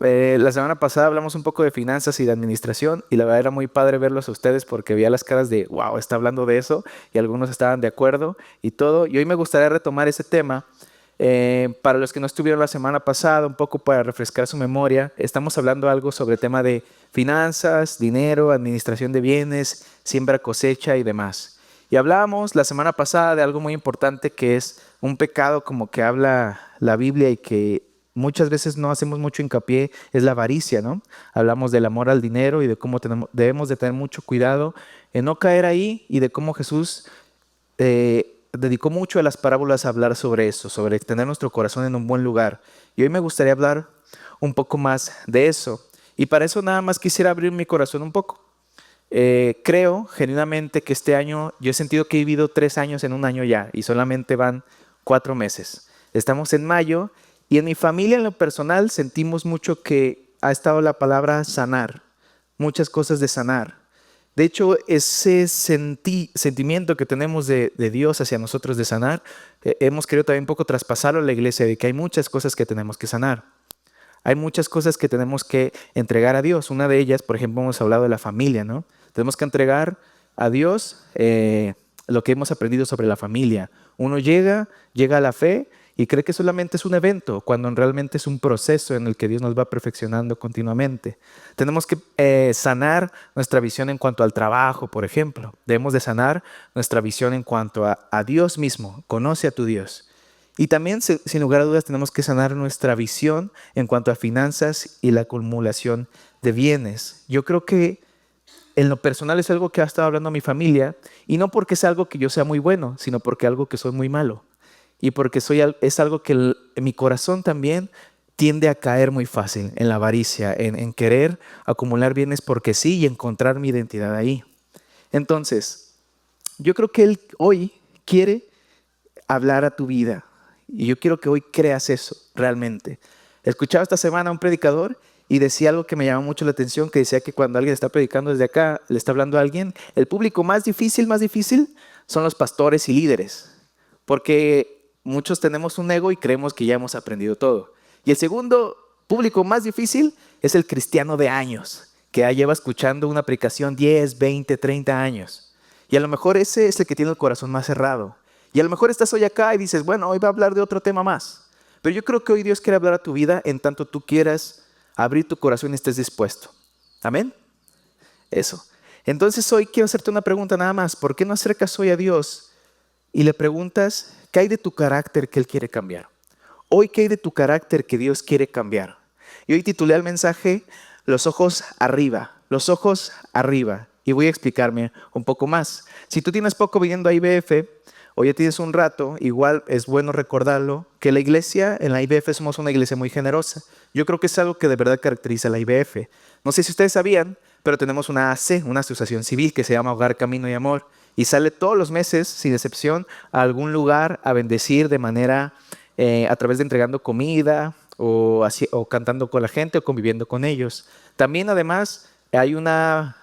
La semana pasada hablamos un poco de finanzas y de administración y la verdad era muy padre verlos a ustedes porque veía las caras de, wow, está hablando de eso y algunos estaban de acuerdo y todo. Y hoy me gustaría retomar ese tema. Para los que no estuvieron la semana pasada, un poco para refrescar su memoria, estamos hablando algo sobre el tema de finanzas, dinero, administración de bienes, siembra, cosecha y demás. Y hablamos la semana pasada de algo muy importante que es un pecado como que habla la Biblia y que muchas veces no hacemos mucho hincapié, es la avaricia, ¿no? Hablamos del amor al dinero y de cómo debemos de tener mucho cuidado en no caer ahí y de cómo Jesús dedicó mucho a las parábolas a hablar sobre eso, sobre tener nuestro corazón en un buen lugar. Y hoy me gustaría hablar un poco más de eso. Y para eso nada más quisiera abrir mi corazón un poco. Creo genuinamente que este año, yo he sentido que he vivido 3 años en un año ya y solamente van 4 meses. Estamos en mayo y en mi familia en lo personal sentimos mucho que ha estado la palabra sanar, muchas cosas de sanar. De hecho, ese sentimiento que tenemos de Dios hacia nosotros de sanar, hemos querido también un poco traspasarlo a la iglesia de que hay muchas cosas que tenemos que sanar. Hay muchas cosas que tenemos que entregar a Dios. Una de ellas, por ejemplo, hemos hablado de la familia, ¿no? Tenemos que entregar a Dios lo que hemos aprendido sobre la familia. Uno llega a la fe y cree que solamente es un evento, cuando realmente es un proceso en el que Dios nos va perfeccionando continuamente. Tenemos que sanar nuestra visión en cuanto al trabajo, por ejemplo. Debemos de sanar nuestra visión en cuanto a Dios mismo. Conoce a tu Dios. Y también, sin lugar a dudas, tenemos que sanar nuestra visión en cuanto a finanzas y la acumulación de bienes. Yo creo que en lo personal es algo que ha estado hablando mi familia, y no porque es algo que yo sea muy bueno, sino porque algo que soy muy malo. Y porque es algo que en mi corazón también tiende a caer muy fácil en la avaricia, en querer acumular bienes porque sí y encontrar mi identidad ahí. Entonces, yo creo que Él hoy quiere hablar a tu vida. Y yo quiero que hoy creas eso realmente. Escuchaba esta semana a un predicador y decía algo que me llamó mucho la atención, que decía que cuando alguien está predicando desde acá, le está hablando a alguien, el público más difícil son los pastores y líderes, porque muchos tenemos un ego y creemos que ya hemos aprendido todo. Y el segundo público más difícil es el cristiano de años, que ya lleva escuchando una predicación 10, 20, 30 años. Y a lo mejor ese es el que tiene el corazón más cerrado. Y a lo mejor estás hoy acá y dices, bueno, hoy va a hablar de otro tema más. Pero yo creo que hoy Dios quiere hablar a tu vida en tanto tú quieras abrir tu corazón y estés dispuesto. Amén. Eso. Entonces hoy quiero hacerte una pregunta nada más. ¿Por qué no acercas hoy a Dios y le preguntas qué hay de tu carácter que Él quiere cambiar? Hoy, ¿qué hay de tu carácter que Dios quiere cambiar? Y hoy titulé el mensaje Los ojos arriba, los ojos arriba. Y voy a explicarme un poco más. Si tú tienes poco viniendo a IBF, o ya tienes un rato, igual es bueno recordarlo, que la iglesia, en la IBF somos una iglesia muy generosa. Yo creo que es algo que de verdad caracteriza a la IBF. No sé si ustedes sabían, pero tenemos una AC, una asociación civil que se llama Hogar, Camino y Amor, y sale todos los meses, sin excepción, a algún lugar a bendecir de manera, a través de entregando comida, o cantando con la gente, o conviviendo con ellos. También, además, hay una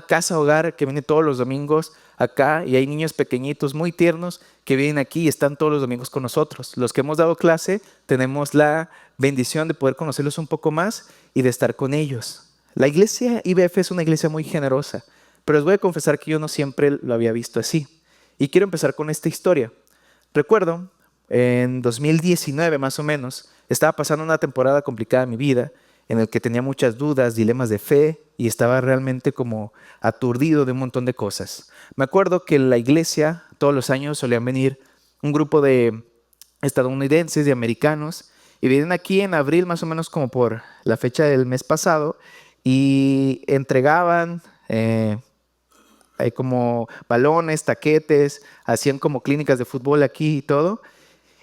casa hogar que viene todos los domingos acá, y hay niños pequeñitos muy tiernos que vienen aquí y están todos los domingos con nosotros. Los que hemos dado clase tenemos la bendición de poder conocerlos un poco más y de estar con ellos. La iglesia IBF es una iglesia muy generosa, pero les voy a confesar que yo no siempre lo había visto así. Y quiero empezar con esta historia. Recuerdo, en 2019 más o menos, estaba pasando una temporada complicada en mi vida, en el que tenía muchas dudas, dilemas de fe, y estaba realmente como aturdido de un montón de cosas. Me acuerdo que en la iglesia todos los años solían venir un grupo de estadounidenses, de americanos, y vienen aquí en abril más o menos como por la fecha del mes pasado, y entregaban hay como balones, taquetes, hacían como clínicas de fútbol aquí y todo.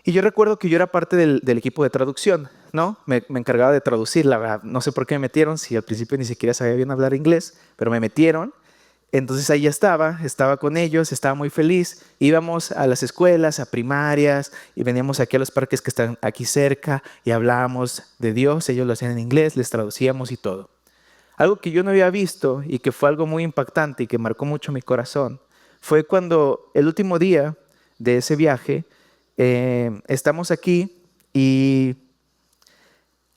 Y yo recuerdo que yo era parte del equipo de traducción, ¿no? Me encargaba de traducir, la verdad. No sé por qué me metieron, si al principio ni siquiera sabía bien hablar inglés, pero me metieron. Entonces ahí ya estaba con ellos, estaba muy feliz. Íbamos a las escuelas, a primarias, y veníamos aquí a los parques que están aquí cerca y hablábamos de Dios. Ellos lo hacían en inglés, les traducíamos y todo. Algo que yo no había visto y que fue algo muy impactante y que marcó mucho mi corazón fue cuando el último día de ese viaje estamos aquí y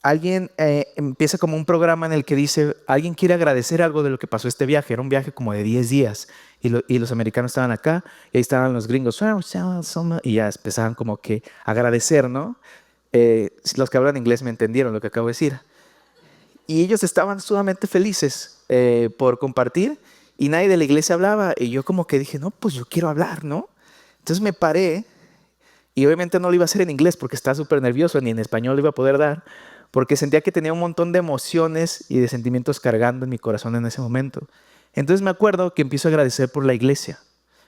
alguien empieza como un programa en el que dice, alguien quiere agradecer algo de lo que pasó este viaje. Era un viaje como de 10 días y los americanos estaban acá y ahí estaban los gringos y ya empezaban como que a agradecer, ¿no? Los que hablan inglés me entendieron lo que acabo de decir. Y ellos estaban sumamente felices por compartir y nadie de la iglesia hablaba. Y yo como que dije, no, pues yo quiero hablar, ¿no? Entonces me paré y obviamente no lo iba a hacer en inglés porque estaba súper nervioso, ni en español lo iba a poder dar, porque sentía que tenía un montón de emociones y de sentimientos cargando en mi corazón en ese momento. Entonces me acuerdo que empiezo a agradecer por la iglesia.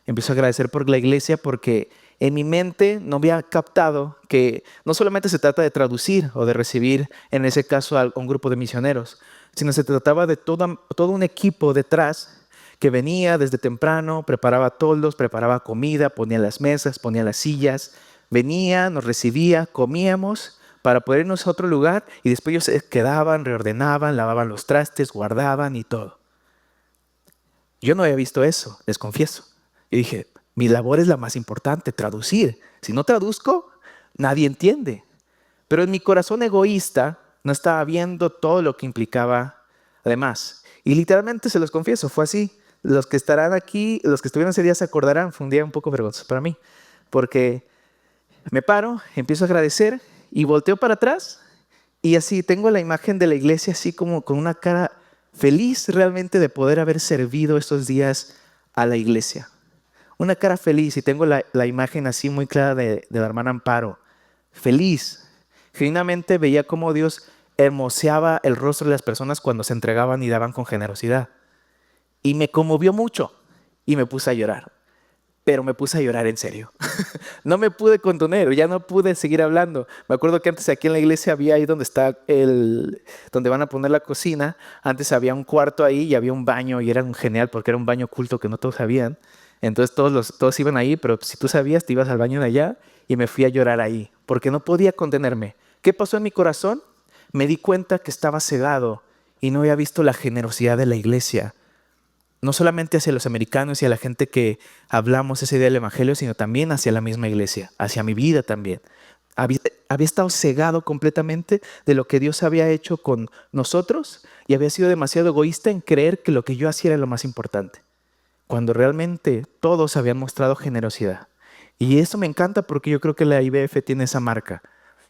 Empiezo a agradecer por la iglesia porque en mi mente no había captado que no solamente se trata de traducir o de recibir, en ese caso, a un grupo de misioneros, sino se trataba de todo un equipo detrás que venía desde temprano, preparaba toldos, preparaba comida, ponía las mesas, ponía las sillas, venía, nos recibía, comíamos para poder irnos a otro lugar y después ellos se quedaban, reordenaban, lavaban los trastes, guardaban y todo. Yo no había visto eso, les confieso. Y dije, mi labor es la más importante, traducir. Si no traduzco, nadie entiende. Pero en mi corazón egoísta no estaba viendo todo lo que implicaba además. Y literalmente se los confieso, fue así. Los que estarán aquí, los que estuvieron ese día se acordarán, fue un día un poco vergonzoso para mí. Porque me paro, empiezo a agradecer y volteo para atrás y así tengo la imagen de la iglesia así como con una cara feliz realmente de poder haber servido estos días a la iglesia. Una cara feliz y tengo la imagen así muy clara de la hermana Amparo. Feliz. Genuinamente veía cómo Dios hermoseaba el rostro de las personas cuando se entregaban y daban con generosidad. Y me conmovió mucho y me puse a llorar. Pero me puse a llorar en serio. No me pude contener, ya no pude seguir hablando. Me acuerdo que antes aquí en la iglesia había ahí donde está donde van a poner la cocina. Antes había un cuarto ahí y había un baño y era un genial porque era un baño oculto que no todos sabían. Entonces todos iban ahí, pero si tú sabías te ibas al baño de allá y me fui a llorar ahí porque no podía contenerme. ¿Qué pasó en mi corazón? Me di cuenta que estaba cegado y no había visto la generosidad de la iglesia. No solamente hacia los americanos y a la gente que hablamos ese día del Evangelio, sino también hacia la misma iglesia, hacia mi vida también. Había estado cegado completamente de lo que Dios había hecho con nosotros y había sido demasiado egoísta en creer que lo que yo hacía era lo más importante, cuando realmente todos habían mostrado generosidad. Y eso me encanta porque yo creo que la IBF tiene esa marca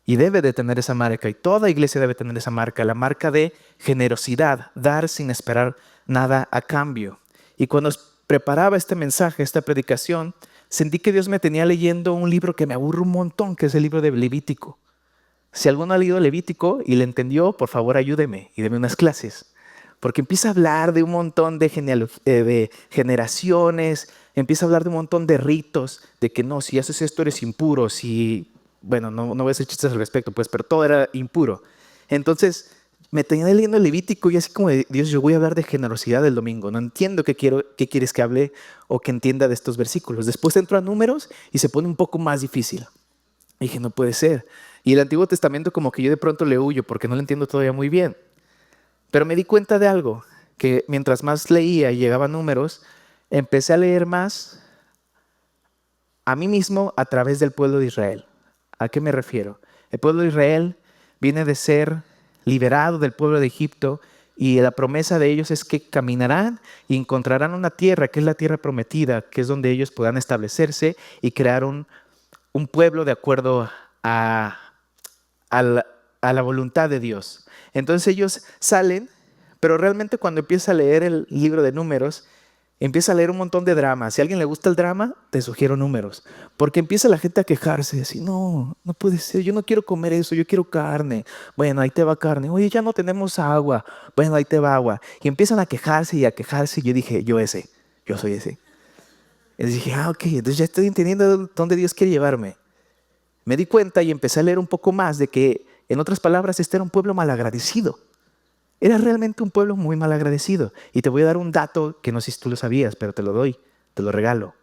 y debe de tener esa marca y toda iglesia debe tener esa marca, la marca de generosidad, dar sin esperar nada a cambio. Y cuando preparaba este mensaje, esta predicación, sentí que Dios me tenía leyendo un libro que me aburre un montón, que es el libro de Levítico. Si alguno ha leído Levítico y le entendió, por favor ayúdeme y deme unas clases. Porque empieza a hablar de un montón de generaciones, empieza a hablar de un montón de ritos, de que no, si haces esto eres impuro, si, bueno, no voy a hacer chistes al respecto, pues, pero todo era impuro. Entonces, me tenía leyendo el Levítico y así como de, Dios, yo voy a hablar de generosidad el domingo. No entiendo qué quieres que hable o que entienda de estos versículos. Después entro a Números y se pone un poco más difícil. Y dije, no puede ser. Y el Antiguo Testamento como que yo de pronto le huyo porque no lo entiendo todavía muy bien. Pero me di cuenta de algo, que mientras más leía y llegaba a Números, empecé a leer más a mí mismo a través del pueblo de Israel. ¿A qué me refiero? El pueblo de Israel viene de ser liberado del pueblo de Egipto y la promesa de ellos es que caminarán y encontrarán una tierra que es la tierra prometida, que es donde ellos puedan establecerse y crear un pueblo de acuerdo a la voluntad de Dios. Entonces ellos salen, pero realmente cuando empieza a leer el libro de Números, empieza a leer un montón de drama. Si a alguien le gusta el drama, te sugiero Números. Porque empieza la gente a quejarse, así, no, no puede ser, yo no quiero comer eso, yo quiero carne. Bueno, ahí te va carne. Oye, ya no tenemos agua. Bueno, ahí te va agua. Y empiezan a quejarse y a quejarse. Y yo dije, yo soy ese. Y dije, ok, entonces ya estoy entendiendo dónde Dios quiere llevarme. Me di cuenta y empecé a leer un poco más de que, en otras palabras, este era un pueblo malagradecido. Era realmente un pueblo muy malagradecido. Y te voy a dar un dato que no sé si tú lo sabías, pero te lo doy, te lo regalo.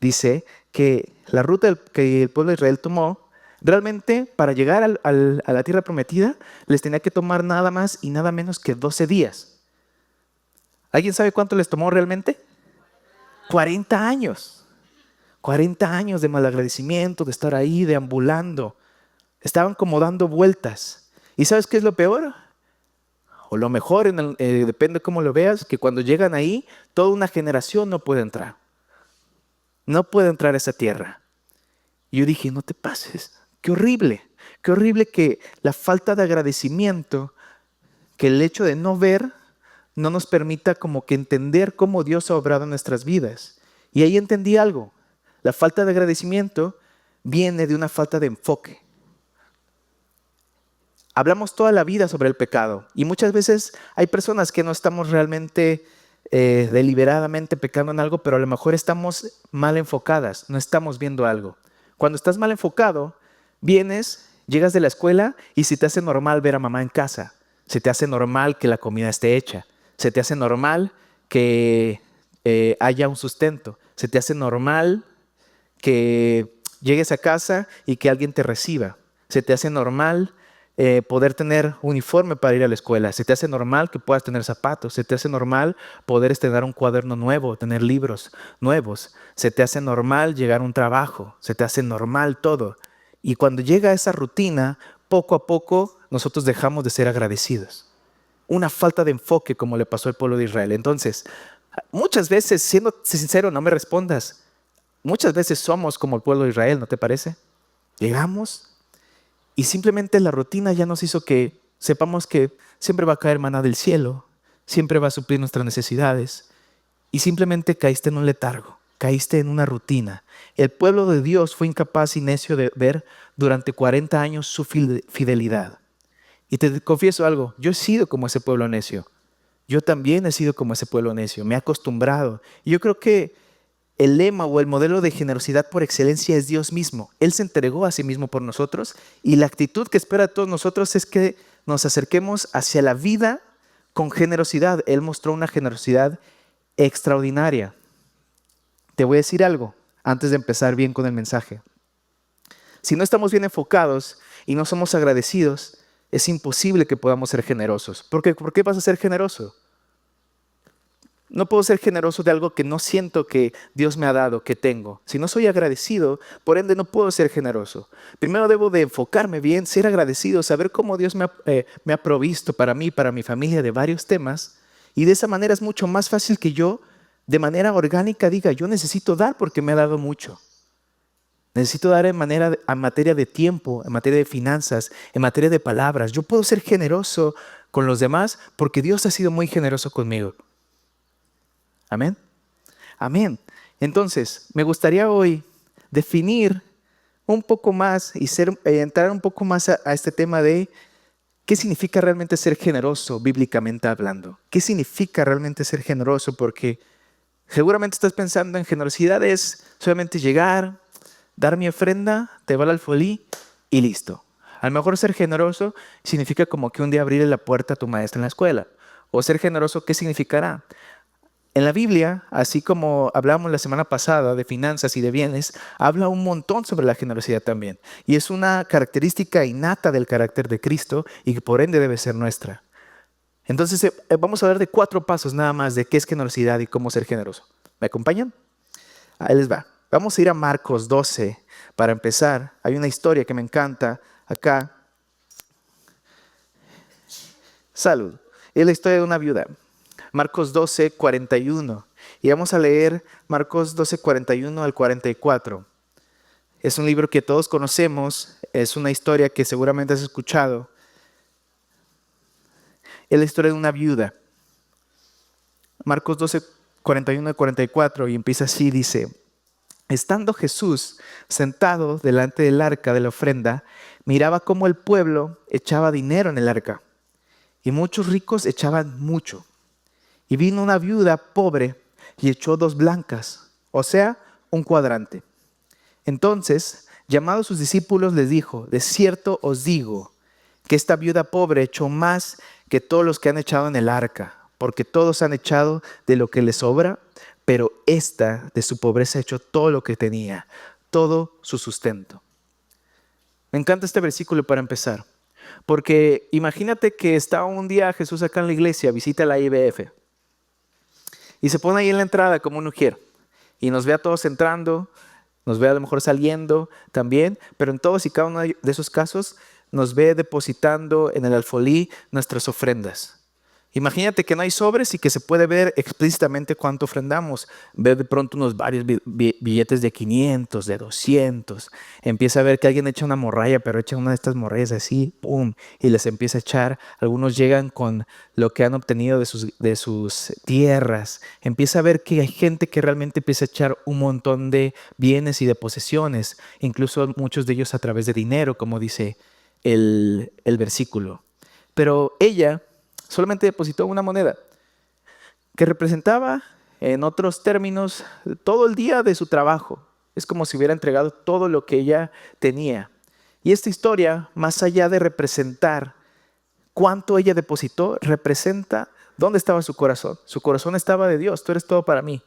Dice que la ruta que el pueblo de Israel tomó, realmente para llegar a la tierra prometida, les tenía que tomar nada más y nada menos que 12 días. ¿Alguien sabe cuánto les tomó realmente? 40 años. 40 años de malagradecimiento, de estar ahí deambulando. Estaban como dando vueltas. ¿Y sabes qué es lo peor? O lo mejor, depende de cómo lo veas, que cuando llegan ahí, toda una generación no puede entrar. No puede entrar a esa tierra. Y yo dije, no te pases, qué horrible que la falta de agradecimiento, que el hecho de no ver, no nos permita como que entender cómo Dios ha obrado en nuestras vidas. Y ahí entendí algo, la falta de agradecimiento viene de una falta de enfoque. Hablamos toda la vida sobre el pecado y muchas veces hay personas que no estamos realmente deliberadamente pecando en algo, pero a lo mejor estamos mal enfocadas, no estamos viendo algo. Cuando estás mal enfocado, vienes, llegas de la escuela y se te hace normal ver a mamá en casa, se te hace normal que la comida esté hecha, se te hace normal que haya un sustento, se te hace normal que llegues a casa y que alguien te reciba, se te hace normal poder tener uniforme para ir a la escuela. Se te hace normal que puedas tener zapatos. Se te hace normal poder estrenar un cuaderno nuevo, tener libros nuevos. Se te hace normal llegar a un trabajo. Se te hace normal todo. Y cuando llega esa rutina, poco a poco nosotros dejamos de ser agradecidos. Una falta de enfoque como le pasó al pueblo de Israel. Entonces, muchas veces, siendo sincero, no me respondas. Muchas veces somos como el pueblo de Israel, ¿no te parece? Llegamos y simplemente la rutina ya nos hizo que sepamos que siempre va a caer maná del cielo, siempre va a suplir nuestras necesidades. Y simplemente caíste en un letargo, caíste en una rutina. El pueblo de Dios fue incapaz y necio de ver durante 40 años su fidelidad. Y te confieso algo, yo he sido como ese pueblo necio. Yo también he sido como ese pueblo necio, me he acostumbrado. Y yo creo que el lema o el modelo de generosidad por excelencia es Dios mismo. Él se entregó a sí mismo por nosotros y la actitud que espera de todos nosotros es que nos acerquemos hacia la vida con generosidad. Él mostró una generosidad extraordinaria. Te voy a decir algo antes de empezar bien con el mensaje. Si no estamos bien enfocados y no somos agradecidos, es imposible que podamos ser generosos. ¿Por qué vas a ser generoso? No puedo ser generoso de algo que no siento que Dios me ha dado, que tengo. Si no soy agradecido, por ende no puedo ser generoso. Primero debo de enfocarme bien, ser agradecido, saber cómo Dios me ha provisto para mí, para mi familia de varios temas. Y de esa manera es mucho más fácil que yo, de manera orgánica, diga, yo necesito dar porque me ha dado mucho. Necesito dar en materia de tiempo, en materia de finanzas, en materia de palabras. Yo puedo ser generoso con los demás porque Dios ha sido muy generoso conmigo. Amén. Amén. Entonces, me gustaría hoy definir un poco más y entrar un poco más a este tema de qué significa realmente ser generoso bíblicamente hablando. ¿Qué significa realmente ser generoso? Porque seguramente estás pensando en generosidad es solamente llegar, dar mi ofrenda, te va el alfolí y listo. A lo mejor ser generoso significa como que un día abrirle la puerta a tu maestra en la escuela. O ser generoso, ¿qué significará? En la Biblia, así como hablamos la semana pasada de finanzas y de bienes, habla un montón sobre la generosidad también. Y es una característica innata del carácter de Cristo y que por ende debe ser nuestra. Entonces vamos a hablar de 4 pasos nada más de qué es generosidad y cómo ser generoso. ¿Me acompañan? Ahí les va. Vamos a ir a Marcos 12 para empezar. Hay una historia que me encanta acá. Salud. Es la historia de una viuda. Marcos 12, 41. Y vamos a leer Marcos 12, 41 al 44. Es un libro que todos conocemos, es una historia que seguramente has escuchado. Es la historia de una viuda. Marcos 12, 41 al 44 y empieza así, dice: estando Jesús sentado delante del arca de la ofrenda, miraba cómo el pueblo echaba dinero en el arca y muchos ricos echaban mucho. Y vino una viuda pobre y echó 2 blancas, o sea, un cuadrante. Entonces, llamado a sus discípulos, les dijo: de cierto os digo que esta viuda pobre echó más que todos los que han echado en el arca, porque todos han echado de lo que les sobra, pero esta de su pobreza echó todo lo que tenía, todo su sustento. Me encanta este versículo para empezar, porque imagínate que está un día Jesús acá en la iglesia, visita la IBF. Y se pone ahí en la entrada como un ujier. Y nos ve a todos entrando, nos ve a lo mejor saliendo también, pero en todos y cada uno de esos casos nos ve depositando en el alfolí nuestras ofrendas. Imagínate que no hay sobres y que se puede ver explícitamente cuánto ofrendamos. Ve de pronto unos varios billetes de 500, de 200. Empieza a ver que alguien echa una morralla, pero echa una de estas morrallas así, ¡pum! Y les empieza a echar. Algunos llegan con lo que han obtenido de sus tierras. Empieza a ver que hay gente que realmente empieza a echar un montón de bienes y de posesiones. Incluso muchos de ellos a través de dinero, como dice el versículo. Pero ella solamente depositó una moneda que representaba, en otros términos, todo el día de su trabajo. Es como si hubiera entregado todo lo que ella tenía. Y esta historia, más allá de representar cuánto ella depositó, representa dónde estaba su corazón. Su corazón estaba de Dios, tú eres todo para mí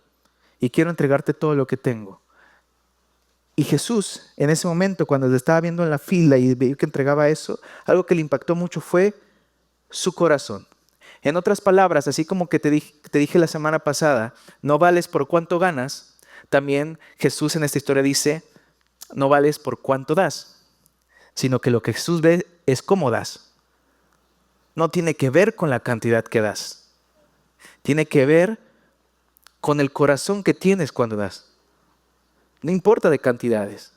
y quiero entregarte todo lo que tengo. Y Jesús, en ese momento, cuando le estaba viendo en la fila y vio que entregaba eso, algo que le impactó mucho fue su corazón. En otras palabras, así como que te dije la semana pasada, no vales por cuánto ganas, también Jesús en esta historia dice, no vales por cuánto das, sino que lo que Jesús ve es cómo das. No tiene que ver con la cantidad que das, tiene que ver con el corazón que tienes cuando das. No importa de cantidades.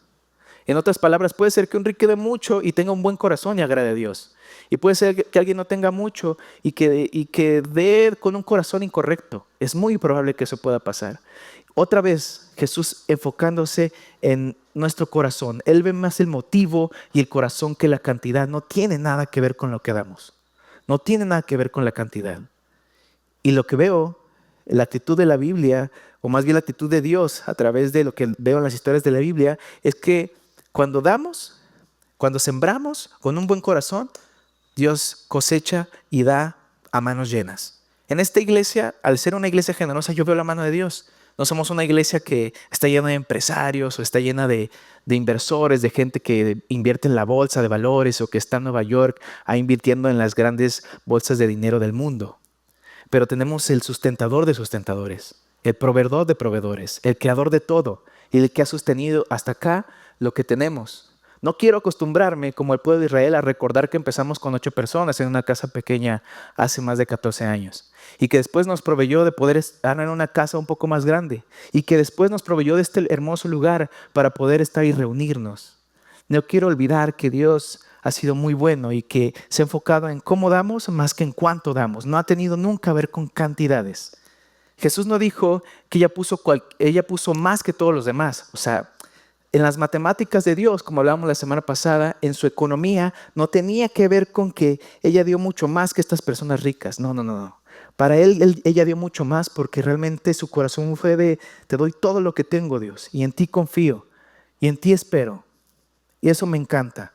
En otras palabras, puede ser que un rico dé mucho y tenga un buen corazón y agrade a Dios. Y puede ser que alguien no tenga mucho y que dé con un corazón incorrecto. Es muy probable que eso pueda pasar. Otra vez, Jesús enfocándose en nuestro corazón. Él ve más el motivo y el corazón que la cantidad. No tiene nada que ver con lo que damos. No tiene nada que ver con la cantidad. Y lo que veo, la actitud de la Biblia, o más bien la actitud de Dios a través de lo que veo en las historias de la Biblia, es que cuando damos, cuando sembramos con un buen corazón, Dios cosecha y da a manos llenas. En esta iglesia, al ser una iglesia generosa, yo veo la mano de Dios. No somos una iglesia que está llena de empresarios o está llena de inversores, de gente que invierte en la bolsa de valores o que está en Nueva York invirtiendo en las grandes bolsas de dinero del mundo. Pero tenemos el sustentador de sustentadores, el proveedor de proveedores, el creador de todo y el que ha sostenido hasta acá lo que tenemos. No quiero acostumbrarme, como el pueblo de Israel, a recordar que empezamos con 8 personas en una casa pequeña hace más de 14 años y que después nos proveyó de poder estar en una casa un poco más grande y que después nos proveyó de este hermoso lugar para poder estar y reunirnos. No quiero olvidar que Dios ha sido muy bueno y que se ha enfocado en cómo damos más que en cuánto damos. No ha tenido nunca que ver con cantidades. Jesús no dijo que ella puso más que todos los demás. O sea, en las matemáticas de Dios, como hablábamos la semana pasada, en su economía no tenía que ver con que ella dio mucho más que estas personas ricas. No. Para ella dio mucho más porque realmente su corazón fue de, te doy todo lo que tengo, Dios, y en ti confío, y en ti espero. Y eso me encanta.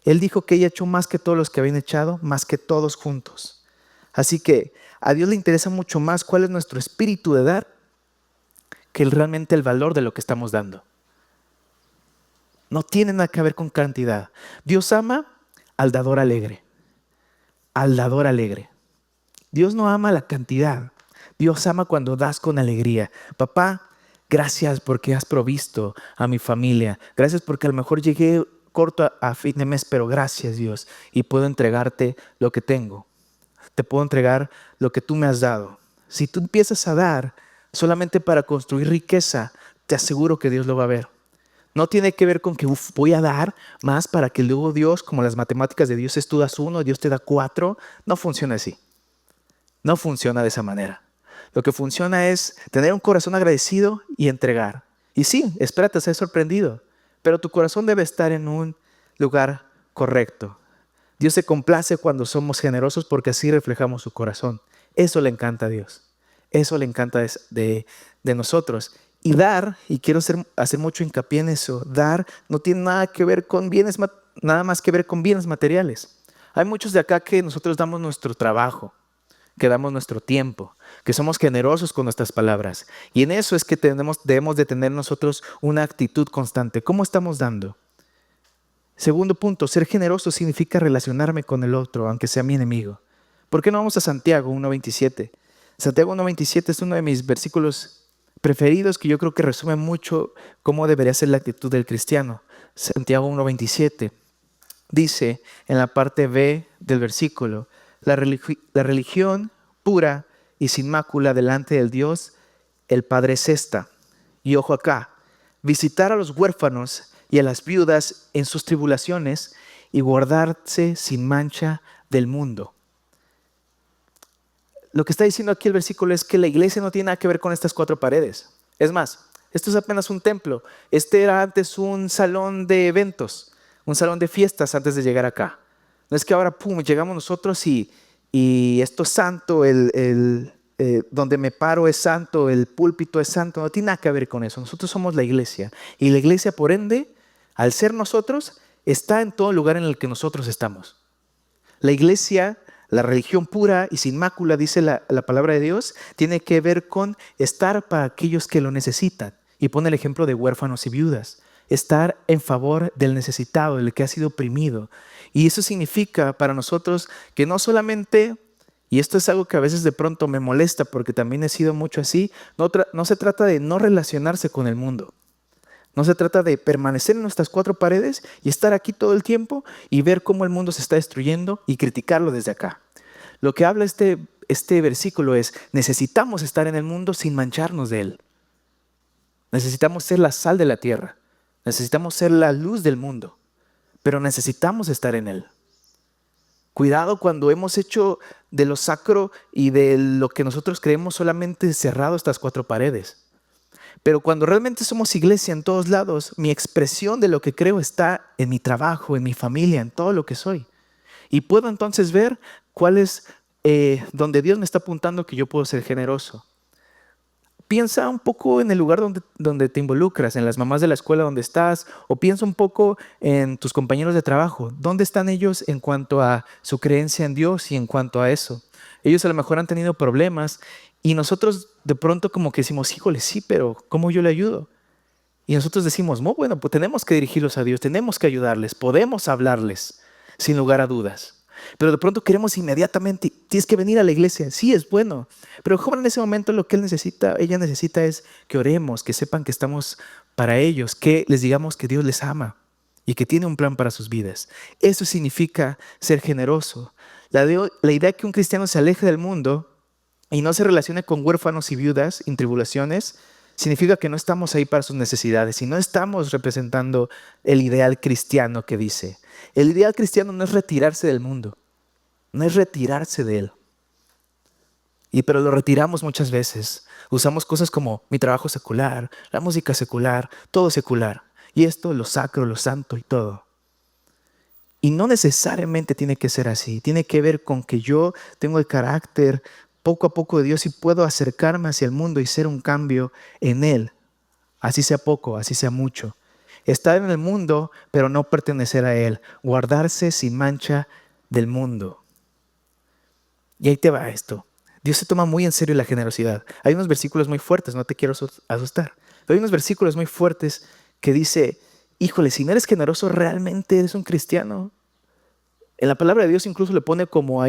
Él dijo que ella echó más que todos los que habían echado, más que todos juntos. Así que a Dios le interesa mucho más cuál es nuestro espíritu de dar que realmente el valor de lo que estamos dando. No tiene nada que ver con cantidad. Dios ama al dador alegre. Al dador alegre. Dios no ama la cantidad. Dios ama cuando das con alegría. Papá, gracias porque has provisto a mi familia. Gracias porque a lo mejor llegué corto a fin de mes, pero gracias, Dios. Y puedo entregarte lo que tengo. Te puedo entregar lo que tú me has dado. Si tú empiezas a dar solamente para construir riqueza, te aseguro que Dios lo va a ver. No tiene que ver con que voy a dar más para que luego Dios, como las matemáticas de Dios, es tú das 1, Dios te da 4. No funciona así. No funciona de esa manera. Lo que funciona es tener un corazón agradecido y entregar. Y sí, espérate a ser sorprendido, pero tu corazón debe estar en un lugar correcto. Dios se complace cuando somos generosos porque así reflejamos su corazón. Eso le encanta a Dios. Eso le encanta de nosotros. Y dar, y quiero hacer mucho hincapié en eso, dar no tiene nada que ver con bienes, nada más que ver con bienes materiales. Hay muchos de acá que nosotros damos nuestro trabajo, que damos nuestro tiempo, que somos generosos con nuestras palabras. Y en eso es que debemos de tener nosotros una actitud constante. ¿Cómo estamos dando? Segundo punto, ser generoso significa relacionarme con el otro, aunque sea mi enemigo. ¿Por qué no vamos a Santiago 1:27? Santiago 1:27 es uno de mis versículos preferidos que yo creo que resume mucho cómo debería ser la actitud del cristiano. Santiago 1:27 dice en la parte B del versículo, la religión pura y sin mácula delante del Dios, el Padre es esta. Y ojo acá, visitar a los huérfanos y a las viudas en sus tribulaciones y guardarse sin mancha del mundo. Lo que está diciendo aquí el versículo es que la iglesia no tiene nada que ver con estas cuatro paredes. Es más, esto es apenas un templo. Este era antes un salón de eventos, un salón de fiestas antes de llegar acá. No es que ahora, llegamos nosotros y esto es santo, donde me paro es santo, el púlpito es santo. No tiene nada que ver con eso. Nosotros somos la iglesia. Y la iglesia, por ende, al ser nosotros, está en todo lugar en el que nosotros estamos. La iglesia, la religión pura y sin mácula, dice la palabra de Dios, tiene que ver con estar para aquellos que lo necesitan. Y pone el ejemplo de huérfanos y viudas. Estar en favor del necesitado, del que ha sido oprimido. Y eso significa para nosotros que no solamente, y esto es algo que a veces de pronto me molesta porque también he sido mucho así, no se trata de no relacionarse con el mundo. No se trata de permanecer en nuestras cuatro paredes y estar aquí todo el tiempo y ver cómo el mundo se está destruyendo y criticarlo desde acá. Lo que habla este versículo es, necesitamos estar en el mundo sin mancharnos de él. Necesitamos ser la sal de la tierra. Necesitamos ser la luz del mundo. Pero necesitamos estar en él. Cuidado cuando hemos hecho de lo sacro y de lo que nosotros creemos solamente cerrado estas cuatro paredes. Pero cuando realmente somos iglesia en todos lados, mi expresión de lo que creo está en mi trabajo, en mi familia, en todo lo que soy. Y puedo entonces ver cuál es donde Dios me está apuntando que yo puedo ser generoso. Piensa un poco en el lugar donde te involucras, en las mamás de la escuela donde estás, o piensa un poco en tus compañeros de trabajo. ¿Dónde están ellos en cuanto a su creencia en Dios y en cuanto a eso? Ellos a lo mejor han tenido problemas y nosotros de pronto como que decimos, híjole, sí, pero ¿cómo yo le ayudo? Y nosotros decimos, bueno, pues tenemos que dirigirlos a Dios, tenemos que ayudarles, podemos hablarles, sin lugar a dudas. Pero de pronto queremos inmediatamente, tienes que venir a la iglesia. Sí, es bueno. Pero el joven en ese momento lo que ella necesita es que oremos, que sepan que estamos para ellos, que les digamos que Dios les ama y que tiene un plan para sus vidas. Eso significa ser generoso. La idea de que un cristiano se aleje del mundo y no se relacione con huérfanos y viudas en tribulaciones, significa que no estamos ahí para sus necesidades y no estamos representando el ideal cristiano que dice. El ideal cristiano no es retirarse del mundo, no es retirarse de él. Pero lo retiramos muchas veces. Usamos cosas como mi trabajo secular, la música secular, todo secular. Y esto, lo sacro, lo santo y todo. Y no necesariamente tiene que ser así. Tiene que ver con que yo tengo el carácter poco a poco de Dios y puedo acercarme hacia el mundo y ser un cambio en él. Así sea poco, así sea mucho. Estar en el mundo, pero no pertenecer a él. Guardarse sin mancha del mundo. Y ahí te va esto. Dios se toma muy en serio la generosidad. Hay unos versículos muy fuertes, no te quiero asustar. Pero hay unos versículos muy fuertes que dice, híjole, si no eres generoso, ¿realmente eres un cristiano? En la palabra de Dios incluso le pone como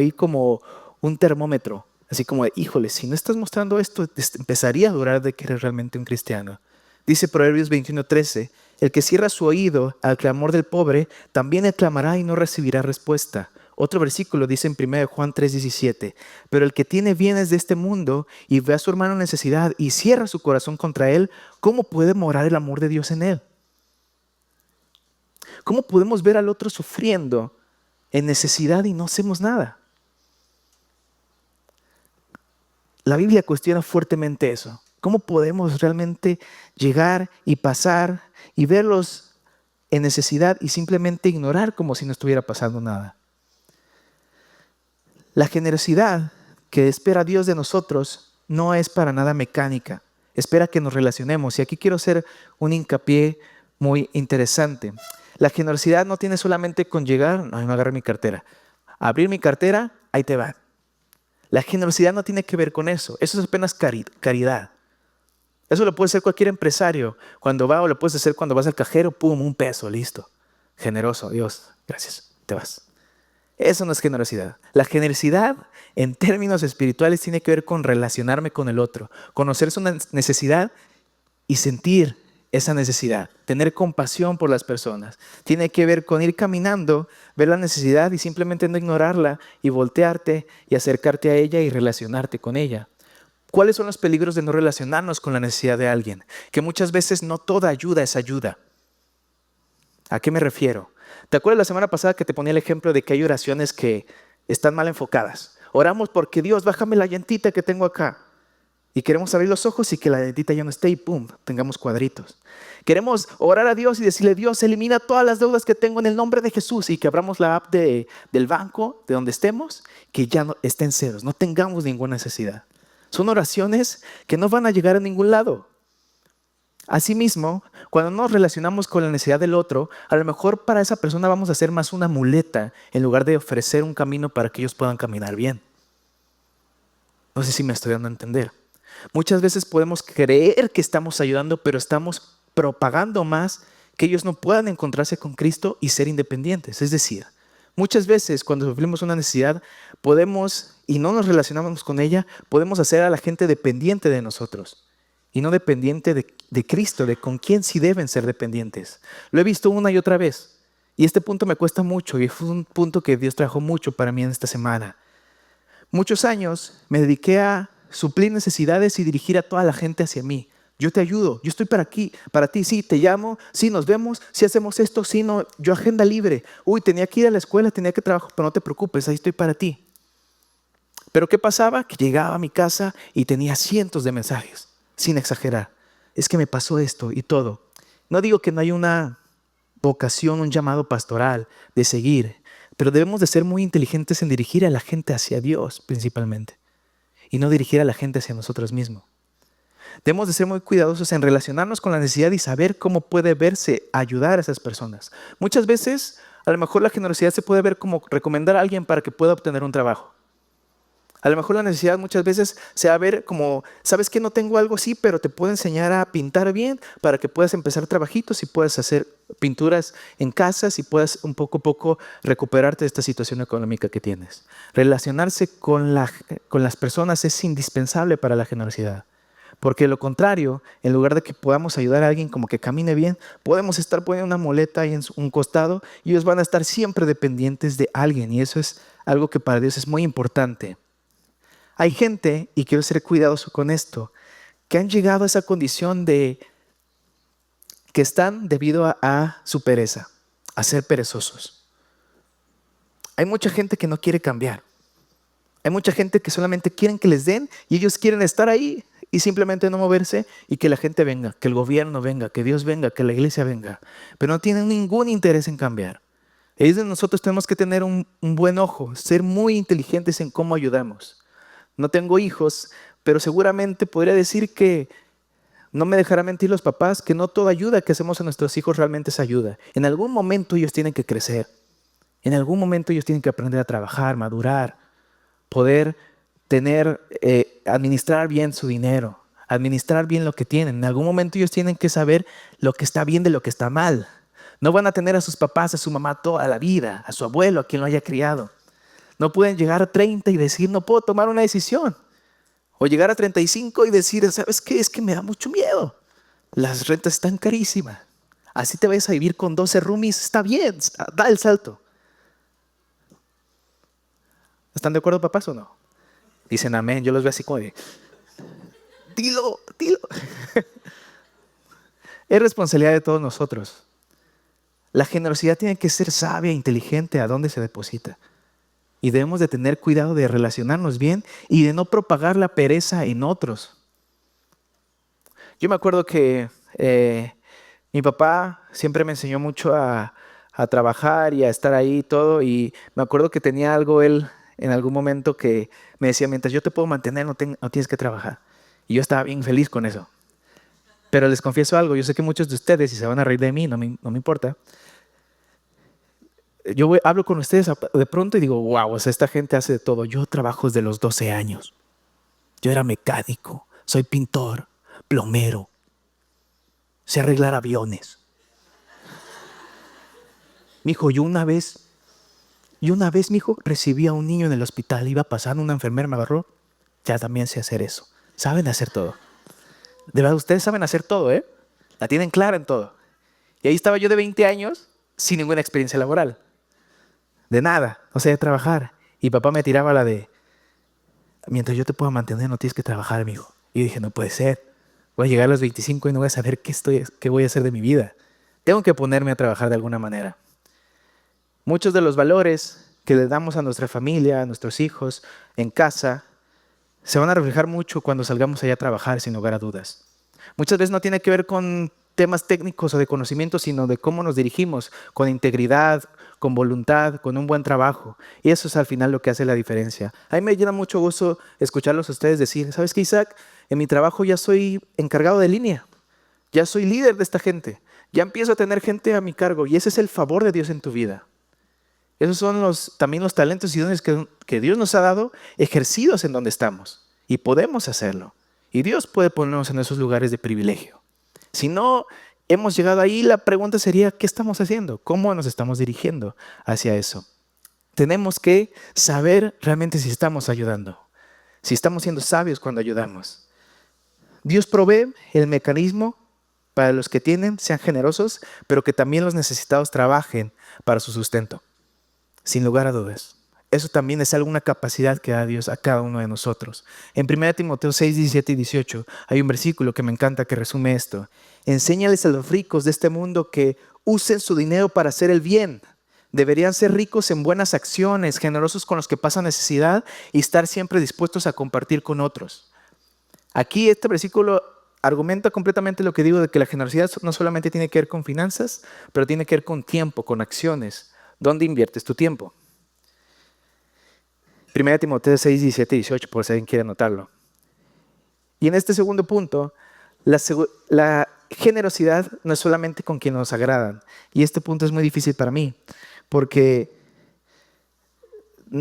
un termómetro. Así como, híjole, si no estás mostrando esto, empezaría a durar de que eres realmente un cristiano. Dice Proverbios 21:13, el que cierra su oído al clamor del pobre, también él clamará y no recibirá respuesta. Otro versículo dice en 1 Juan 3:17, pero el que tiene bienes de este mundo y ve a su hermano en necesidad y cierra su corazón contra él, ¿cómo puede morar el amor de Dios en él? ¿Cómo podemos ver al otro sufriendo en necesidad y no hacemos nada? La Biblia cuestiona fuertemente eso. ¿Cómo podemos realmente llegar y pasar y verlos en necesidad y simplemente ignorar como si no estuviera pasando nada? La generosidad que espera Dios de nosotros no es para nada mecánica. Espera que nos relacionemos. Y aquí quiero hacer un hincapié muy interesante. La generosidad no tiene solamente con llegar, no agarré mi cartera. Abrir mi cartera, ahí te va. La generosidad no tiene que ver con eso. Eso es apenas caridad. Eso lo puede hacer cualquier empresario. Cuando va o lo puedes hacer cuando vas al cajero, pum, $1, listo. Generoso, Dios, gracias, te vas. Eso no es generosidad. La generosidad en términos espirituales tiene que ver con relacionarme con el otro, conocer su necesidad y sentir esa necesidad, tener compasión por las personas. Tiene que ver con ir caminando, ver la necesidad y simplemente no ignorarla y voltearte y acercarte a ella y relacionarte con ella. ¿Cuáles son los peligros de no relacionarnos con la necesidad de alguien? Que muchas veces no toda ayuda es ayuda. ¿A qué me refiero? ¿Te acuerdas la semana pasada que te ponía el ejemplo de que hay oraciones que están mal enfocadas? Oramos porque Dios, bájame la llantita que tengo acá. Y queremos abrir los ojos y que la llantita ya no esté y pum, tengamos cuadritos. Queremos orar a Dios y decirle, Dios, elimina todas las deudas que tengo en el nombre de Jesús, y que abramos la app del banco, de donde estemos, que ya no estén ceros, no tengamos ninguna necesidad. Son oraciones que no van a llegar a ningún lado. Asimismo, cuando nos relacionamos con la necesidad del otro, a lo mejor para esa persona vamos a ser más una muleta en lugar de ofrecer un camino para que ellos puedan caminar bien. No sé si me estoy dando a entender. Muchas veces podemos creer que estamos ayudando, pero estamos propagando más que ellos no puedan encontrarse con Cristo y ser independientes. Es decir, muchas veces cuando sufrimos una necesidad podemos, y no nos relacionamos con ella, podemos hacer a la gente dependiente de nosotros y no dependiente de Cristo, de con quién sí deben ser dependientes. Lo he visto una y otra vez, y este punto me cuesta mucho, y fue un punto que Dios trajo mucho para mí en esta semana. Muchos años me dediqué a suplir necesidades y dirigir a toda la gente hacia mí. Yo te ayudo, yo estoy para ti, sí, te llamo, sí, nos vemos, sí hacemos esto, sí, no, yo agenda libre. Uy, tenía que ir a la escuela, tenía que trabajar, pero no te preocupes, ahí estoy para ti. Pero ¿qué pasaba? Que llegaba a mi casa y tenía cientos de mensajes, sin exagerar. Es que me pasó esto y todo. No digo que no hay una vocación, un llamado pastoral de seguir, pero debemos de ser muy inteligentes en dirigir a la gente hacia Dios principalmente y no dirigir a la gente hacia nosotros mismos. Debemos de ser muy cuidadosos en relacionarnos con la necesidad y saber cómo puede verse ayudar a esas personas. Muchas veces, a lo mejor la generosidad se puede ver como recomendar a alguien para que pueda obtener un trabajo. A lo mejor la necesidad muchas veces se va a ver como, ¿sabes qué? No tengo algo así, pero te puedo enseñar a pintar bien para que puedas empezar trabajitos y puedas hacer pinturas en casas y puedas un poco a poco recuperarte de esta situación económica que tienes. Relacionarse con las personas es indispensable para la generosidad. Porque de lo contrario, en lugar de que podamos ayudar a alguien como que camine bien, podemos estar poniendo una muleta ahí en un costado y ellos van a estar siempre dependientes de alguien. Y eso es algo que para Dios es muy importante. Hay gente, y quiero ser cuidadoso con esto, que han llegado a esa condición de que están debido a su pereza, a ser perezosos. Hay mucha gente que no quiere cambiar. Hay mucha gente que solamente quieren que les den y ellos quieren estar ahí y simplemente no moverse y que la gente venga, que el gobierno venga, que Dios venga, que la iglesia venga. Pero no tienen ningún interés en cambiar. Es de nosotros tenemos que tener un buen ojo, ser muy inteligentes en cómo ayudamos. No tengo hijos, pero seguramente podría decir que no me dejará mentir los papás, que no toda ayuda que hacemos a nuestros hijos realmente es ayuda. En algún momento ellos tienen que crecer. En algún momento ellos tienen que aprender a trabajar, madurar, poder administrar bien su dinero, administrar bien lo que tienen. En algún momento ellos tienen que saber lo que está bien de lo que está mal. No van a tener a sus papás, a su mamá toda la vida, a su abuelo, a quien lo haya criado. No pueden llegar a 30 y decir, no puedo tomar una decisión. O llegar a 35 y decir, ¿sabes qué? Es que me da mucho miedo. Las rentas están carísimas. Así te vas a vivir con 12 roomies, está bien, da el salto. ¿Están de acuerdo, papás, o no? Dicen amén, yo los veo así como de, dilo. Es responsabilidad de todos nosotros. La generosidad tiene que ser sabia e inteligente a dónde se deposita. Y debemos de tener cuidado de relacionarnos bien y de no propagar la pereza en otros. Yo me acuerdo que mi papá siempre me enseñó mucho a trabajar y a estar ahí y todo. Y me acuerdo que tenía algo él en algún momento que me decía, mientras yo te puedo mantener, no tienes que trabajar. Y yo estaba bien feliz con eso. Pero les confieso algo, yo sé que muchos de ustedes, si se van a reír de mí, no me importa. Hablo con ustedes de pronto y digo, wow, o sea, esta gente hace de todo. Yo trabajo desde los 12 años. Yo era mecánico, soy pintor, plomero, sé arreglar aviones. Mijo, yo una vez, mijo, recibí a un niño en el hospital, iba pasando, una enfermera me agarró. Ya también sé hacer eso. Saben hacer todo. De verdad, ustedes saben hacer todo, ¿eh? La tienen clara en todo. Y ahí estaba yo de 20 años sin ninguna experiencia laboral. De nada, no sé de trabajar. Y papá me tiraba la de, mientras yo te pueda mantener, no tienes que trabajar, amigo. Y dije, no puede ser. Voy a llegar a los 25 y no voy a saber qué voy a hacer de mi vida. Tengo que ponerme a trabajar de alguna manera. Muchos de los valores que le damos a nuestra familia, a nuestros hijos, en casa, se van a reflejar mucho cuando salgamos allá a trabajar, sin lugar a dudas. Muchas veces no tiene que ver con temas técnicos o de conocimiento, sino de cómo nos dirigimos, con integridad, con voluntad, con un buen trabajo. Y eso es al final lo que hace la diferencia. A mí me llena mucho gusto escucharlos a ustedes decir, ¿sabes qué, Isaac? En mi trabajo ya soy encargado de línea, ya soy líder de esta gente, ya empiezo a tener gente a mi cargo y ese es el favor de Dios en tu vida. Esos son también los talentos y dones que Dios nos ha dado ejercidos en donde estamos y podemos hacerlo. Y Dios puede ponernos en esos lugares de privilegio. Si no hemos llegado ahí, la pregunta sería, ¿qué estamos haciendo? ¿Cómo nos estamos dirigiendo hacia eso? Tenemos que saber realmente si estamos ayudando, si estamos siendo sabios cuando ayudamos. Dios provee el mecanismo para los que tienen, sean generosos, pero que también los necesitados trabajen para su sustento. Sin lugar a dudas. Eso también es alguna capacidad que da Dios a cada uno de nosotros. En 1 Timoteo 6, 17 y 18 hay un versículo que me encanta que resume esto. Enséñales a los ricos de este mundo que usen su dinero para hacer el bien. Deberían ser ricos en buenas acciones, generosos con los que pasan necesidad y estar siempre dispuestos a compartir con otros. Aquí este versículo argumenta completamente lo que digo de que la generosidad no solamente tiene que ver con finanzas, pero tiene que ver con tiempo, con acciones. ¿Dónde inviertes tu tiempo? 1 Timoteo 6, 17 y 18, por si alguien quiere anotarlo. Y en este segundo punto, la generosidad no es solamente con quienes nos agradan. Y este punto es muy difícil para mí, porque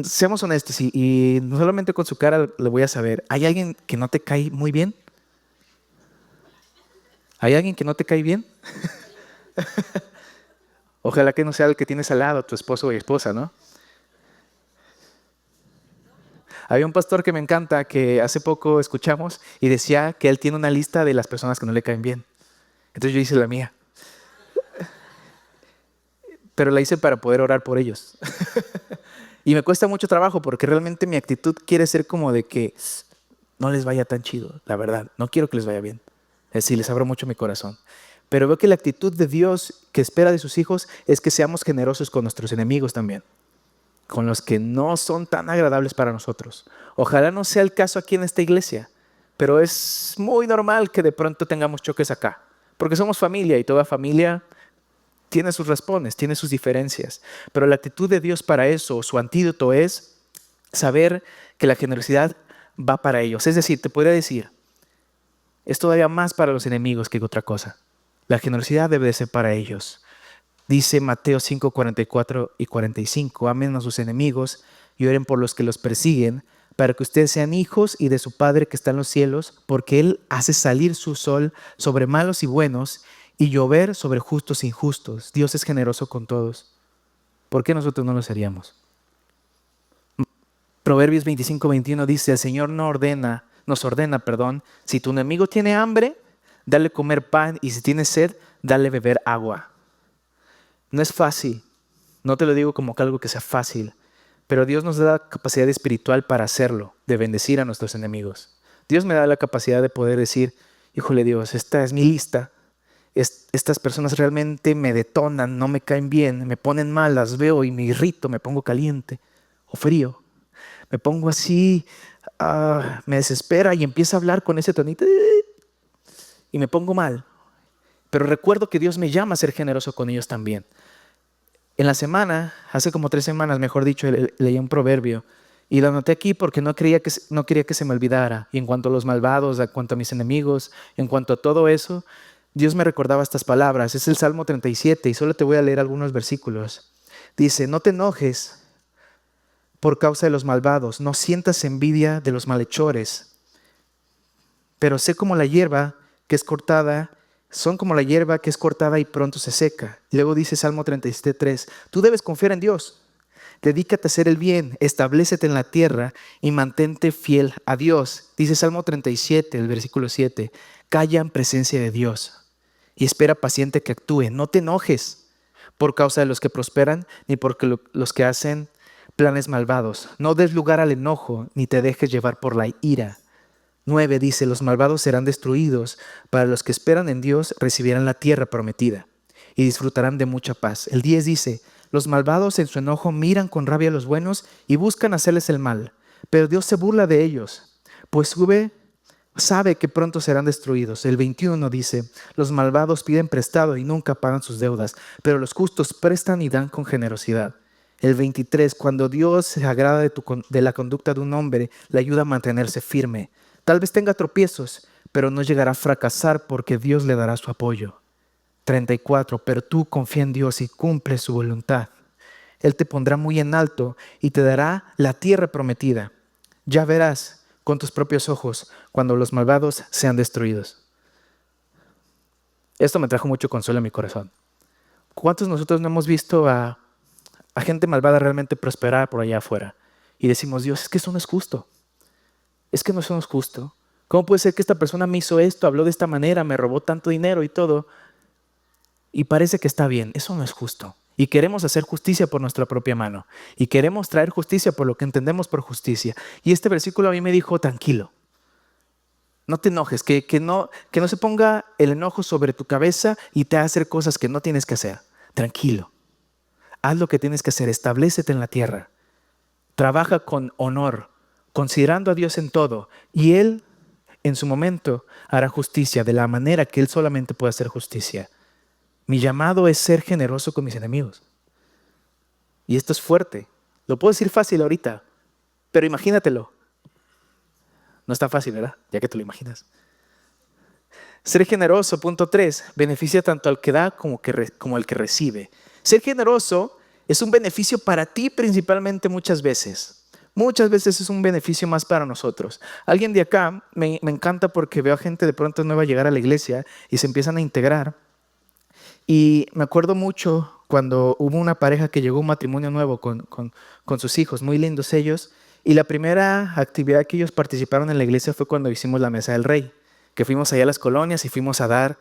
seamos honestos y no solamente con su cara lo voy a saber. ¿Hay alguien que no te cae muy bien? ¿Hay alguien que no te cae bien? Ojalá que no sea el que tienes al lado, tu esposo o esposa, ¿no? Había un pastor que me encanta, que hace poco escuchamos y decía que él tiene una lista de las personas que no le caen bien. Entonces yo hice la mía. Pero la hice para poder orar por ellos. Y me cuesta mucho trabajo porque realmente mi actitud quiere ser como de que no les vaya tan chido, la verdad. No quiero que les vaya bien. Es decir, les abro mucho mi corazón. Pero veo que la actitud de Dios que espera de sus hijos es que seamos generosos con nuestros enemigos también, con los que no son tan agradables para nosotros. Ojalá no sea el caso aquí en esta iglesia, pero es muy normal que de pronto tengamos choques acá, porque somos familia y toda familia tiene sus raspones, tiene sus diferencias. Pero la actitud de Dios para eso, su antídoto es saber que la generosidad va para ellos. Es decir, te podría decir, es todavía más para los enemigos que otra cosa. La generosidad debe de ser para ellos. Dice Mateo 5, 44 y 45, amen a sus enemigos y oren por los que los persiguen, para que ustedes sean hijos y de su Padre que está en los cielos, porque Él hace salir su sol sobre malos y buenos y llover sobre justos e injustos. Dios es generoso con todos. ¿Por qué nosotros no lo seríamos? Proverbios 25, 21 dice, el Señor nos ordena, si tu enemigo tiene hambre, dale comer pan, y si tiene sed, dale beber agua. No es fácil, no te lo digo como que algo que sea fácil, pero Dios nos da la capacidad espiritual para hacerlo, de bendecir a nuestros enemigos. Dios me da la capacidad de poder decir, híjole Dios, esta es mi lista, estas personas realmente me detonan, no me caen bien, me ponen mal, las veo y me irrito, me pongo caliente o frío, me pongo así, me desespera y empiezo a hablar con ese tonito y me pongo mal. Pero recuerdo que Dios me llama a ser generoso con ellos también. En la semana, hace como 3 semanas, mejor dicho, leí un proverbio y lo anoté aquí porque no quería que se me olvidara. Y en cuanto a los malvados, en cuanto a mis enemigos, en cuanto a todo eso, Dios me recordaba estas palabras. Es el Salmo 37 y solo te voy a leer algunos versículos. Dice, no te enojes por causa de los malvados, no sientas envidia de los malhechores, pero sé como la hierba que es cortada, son como la hierba que es cortada y pronto se seca. Y luego dice Salmo 37:3, tú debes confiar en Dios, dedícate a hacer el bien, establécete en la tierra y mantente fiel a Dios. Dice Salmo 37, el versículo 7, calla en presencia de Dios. y espera paciente que actúe. No te enojes por causa de los que prosperan, ni por los que hacen planes malvados. No des lugar al enojo, ni te dejes llevar por la ira. 9 dice, los malvados serán destruidos, para los que esperan en Dios recibirán la tierra prometida y disfrutarán de mucha paz. El 10 dice, los malvados en su enojo miran con rabia a los buenos y buscan hacerles el mal, pero Dios se burla de ellos, pues sabe que pronto serán destruidos. El 21 dice, los malvados piden prestado y nunca pagan sus deudas, pero los justos prestan y dan con generosidad. El 23, cuando Dios se agrada de la conducta de un hombre, le ayuda a mantenerse firme. Tal vez tenga tropiezos, pero no llegará a fracasar porque Dios le dará su apoyo. 34, pero tú confía en Dios y cumple su voluntad. Él te pondrá muy en alto y te dará la tierra prometida. Ya verás con tus propios ojos cuando los malvados sean destruidos. Esto me trajo mucho consuelo a mi corazón. ¿Cuántos de nosotros no hemos visto a gente malvada realmente prosperar por allá afuera? Y decimos, Dios, es que eso no es justo. Es que no eso no es justo. ¿Cómo puede ser que esta persona me hizo esto, habló de esta manera, me robó tanto dinero y todo? Y parece que está bien. Eso no es justo. Y queremos hacer justicia por nuestra propia mano. Y queremos traer justicia por lo que entendemos por justicia. Y este versículo a mí me dijo, tranquilo. No te enojes, que no se ponga el enojo sobre tu cabeza y te haga hacer cosas que no tienes que hacer. Tranquilo. Haz lo que tienes que hacer. Establécete en la tierra. Trabaja con honor, considerando a Dios en todo. Y Él, en su momento, hará justicia de la manera que Él solamente puede hacer justicia. Mi llamado es ser generoso con mis enemigos. Y esto es fuerte. Lo puedo decir fácil ahorita, pero imagínatelo. No está fácil, ¿verdad? Ya que te lo imaginas. Ser generoso, punto 3, beneficia tanto al que da como al que recibe. Ser generoso es un beneficio para ti principalmente muchas veces. Muchas veces es un beneficio más para nosotros. Alguien de acá, me encanta porque veo a gente de pronto nueva llegar a la iglesia y se empiezan a integrar. Y me acuerdo mucho cuando hubo una pareja que llegó a un matrimonio nuevo con sus hijos, muy lindos ellos. Y la primera actividad que ellos participaron en la iglesia fue cuando hicimos la Mesa del Rey, que fuimos allá a las colonias y fuimos a dar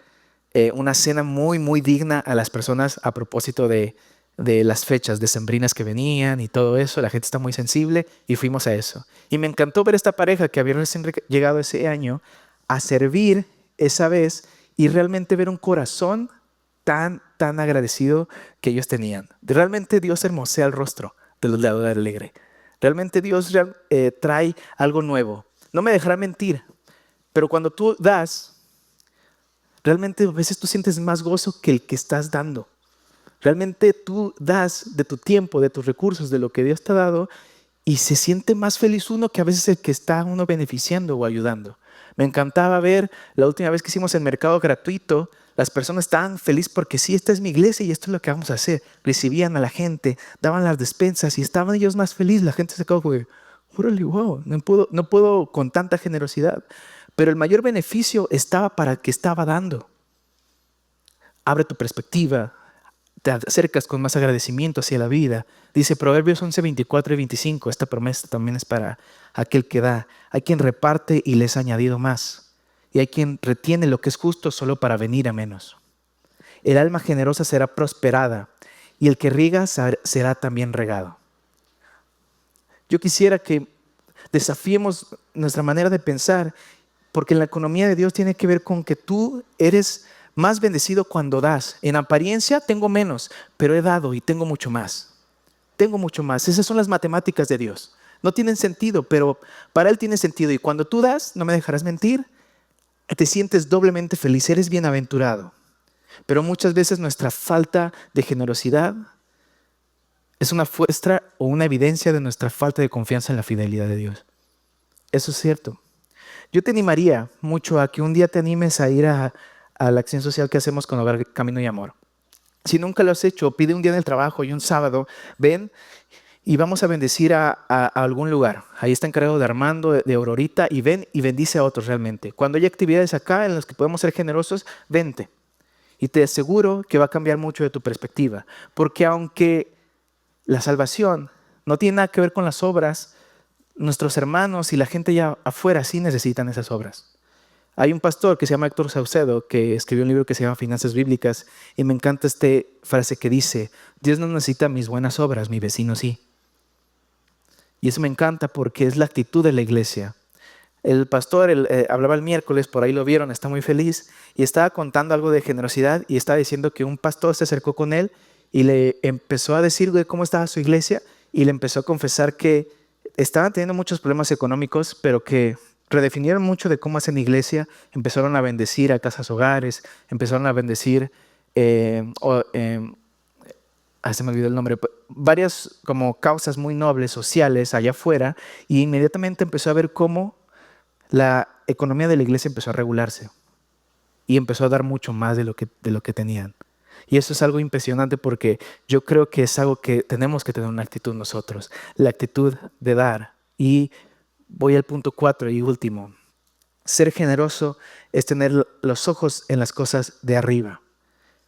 una cena muy, muy digna a las personas a propósito de las fechas decembrinas que venían y todo eso. La gente está muy sensible y fuimos a eso. Y me encantó ver esta pareja que había recién llegado ese año a servir esa vez y realmente ver un corazón tan agradecido que ellos tenían. Realmente Dios hermosea el rostro de los de alegre. Realmente Dios trae algo nuevo. No me dejará mentir, pero cuando tú das, realmente a veces tú sientes más gozo que el que estás dando. Realmente tú das de tu tiempo, de tus recursos, de lo que Dios te ha dado y se siente más feliz uno que a veces el que está uno beneficiando o ayudando. Me encantaba ver la última vez que hicimos el mercado gratuito. Las personas estaban felices porque sí, esta es mi iglesia y esto es lo que vamos a hacer. Recibían a la gente, daban las despensas y estaban ellos más felices. La gente se quedó como, órale, wow, no puedo con tanta generosidad. Pero el mayor beneficio estaba para el que estaba dando. Abre tu perspectiva, te acercas con más agradecimiento hacia la vida. Dice Proverbios 11, 24 y 25, esta promesa también es para aquel que da. Hay quien reparte y les ha añadido más. Y hay quien retiene lo que es justo solo para venir a menos. El alma generosa será prosperada y el que riega será también regado. Yo quisiera que desafiemos nuestra manera de pensar, porque en la economía de Dios tiene que ver con que tú eres más bendecido cuando das. En apariencia tengo menos, pero he dado y tengo mucho más. Tengo mucho más. Esas son las matemáticas de Dios. No tienen sentido, pero para Él tiene sentido. Y cuando tú das, no me dejarás mentir, te sientes doblemente feliz, eres bienaventurado. Pero muchas veces nuestra falta de generosidad es una muestra o una evidencia de nuestra falta de confianza en la fidelidad de Dios. Eso es cierto. Yo te animaría mucho a que un día te animes a ir a la acción social que hacemos con Hogar Camino y Amor. Si nunca lo has hecho, pide un día en el trabajo y un sábado, ven y vamos a bendecir a algún lugar. Ahí está encargado de Armando, de Aurorita, y ven y bendice a otros realmente. Cuando hay actividades acá en las que podemos ser generosos, vente. Y te aseguro que va a cambiar mucho de tu perspectiva. Porque aunque la salvación no tiene nada que ver con las obras, nuestros hermanos y la gente allá afuera sí necesitan esas obras. Hay un pastor que se llama Héctor Saucedo que escribió un libro que se llama Finanzas Bíblicas y me encanta esta frase que dice: Dios no necesita mis buenas obras, mi vecino sí. Y eso me encanta porque es la actitud de la iglesia. El pastor hablaba el miércoles, por ahí lo vieron, está muy feliz y estaba contando algo de generosidad y estaba diciendo que un pastor se acercó con él y le empezó a decir de cómo estaba su iglesia y le empezó a confesar que estaban teniendo muchos problemas económicos, pero que redefinieron mucho de cómo hacen iglesia, empezaron a bendecir a casas hogares, empezaron a bendecir, se me olvidó el nombre, varias como causas muy nobles, sociales allá afuera, y inmediatamente empezó a ver cómo la economía de la iglesia empezó a regularse y empezó a dar mucho más de lo que tenían. Y eso es algo impresionante porque yo creo que es algo que tenemos que tener una actitud nosotros, la actitud de dar. Y voy al punto 4 y último. Ser generoso es tener los ojos en las cosas de arriba,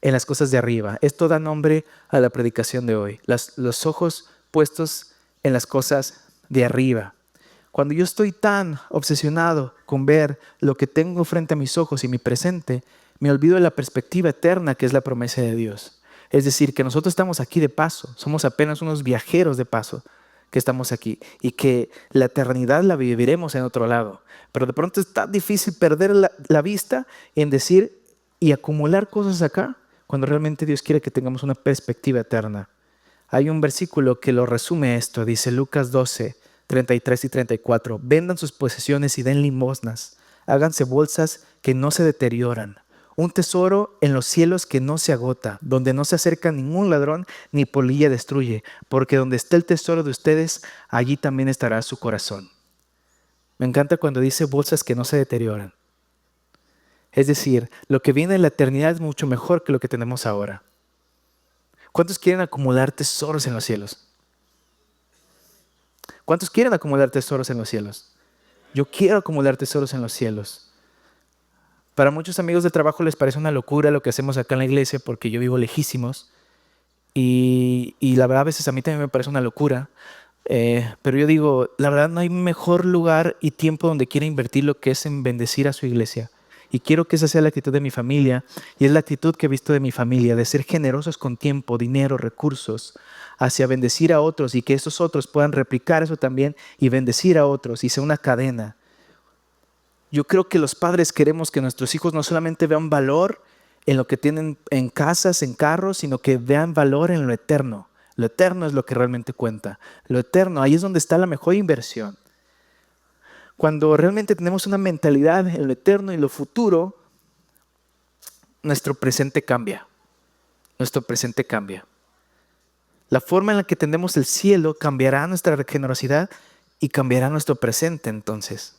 en las cosas de arriba. Esto da nombre a la predicación de hoy, los ojos puestos en las cosas de arriba. Cuando yo estoy tan obsesionado con ver lo que tengo frente a mis ojos y mi presente, me olvido de la perspectiva eterna que es la promesa de Dios. Es decir, que nosotros estamos aquí de paso, somos apenas unos viajeros de paso que estamos aquí y que la eternidad la viviremos en otro lado. Pero de pronto es tan difícil perder la vista en decir y acumular cosas acá cuando realmente Dios quiere que tengamos una perspectiva eterna. Hay un versículo que lo resume esto, dice Lucas 12, 33 y 34. Vendan sus posesiones y den limosnas. Háganse bolsas que no se deterioran. Un tesoro en los cielos que no se agota, donde no se acerca ningún ladrón ni polilla destruye, porque donde esté el tesoro de ustedes, allí también estará su corazón. Me encanta cuando dice bolsas que no se deterioran. Es decir, lo que viene en la eternidad es mucho mejor que lo que tenemos ahora. ¿Cuántos quieren acumular tesoros en los cielos? ¿Cuántos quieren acumular tesoros en los cielos? Yo quiero acumular tesoros en los cielos. Para muchos amigos de trabajo les parece una locura lo que hacemos acá en la iglesia porque yo vivo lejísimos y la verdad a veces a mí también me parece una locura, pero yo digo, la verdad no hay mejor lugar y tiempo donde quiera invertir lo que es en bendecir a su iglesia. Y quiero que esa sea la actitud de mi familia y es la actitud que he visto de mi familia, de ser generosos con tiempo, dinero, recursos, hacia bendecir a otros y que esos otros puedan replicar eso también y bendecir a otros y sea una cadena. Yo creo que los padres queremos que nuestros hijos no solamente vean valor en lo que tienen en casas, en carros, sino que vean valor en lo eterno. Lo eterno es lo que realmente cuenta. Lo eterno, ahí es donde está la mejor inversión. Cuando realmente tenemos una mentalidad en lo eterno y lo futuro, nuestro presente cambia. Nuestro presente cambia. La forma en la que tenemos el cielo cambiará nuestra generosidad y cambiará nuestro presente entonces.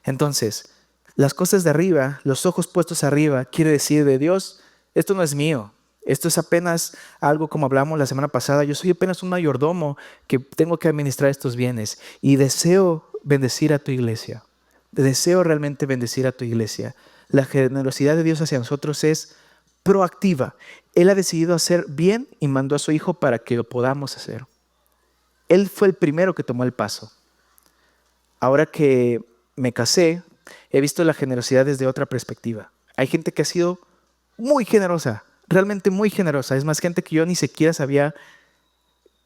Entonces, las cosas de arriba, los ojos puestos arriba, quiere decir de Dios, esto no es mío. Esto es apenas algo como hablamos la semana pasada. Yo soy apenas un mayordomo que tengo que administrar estos bienes y deseo bendecir a tu iglesia. Deseo realmente bendecir a tu iglesia. La generosidad de Dios hacia nosotros es proactiva. Él ha decidido hacer bien y mandó a su Hijo para que lo podamos hacer. Él fue el primero que tomó el paso. Ahora que me casé, he visto la generosidad desde otra perspectiva. Hay gente que ha sido muy generosa, realmente muy generosa. Es más, gente que yo ni siquiera sabía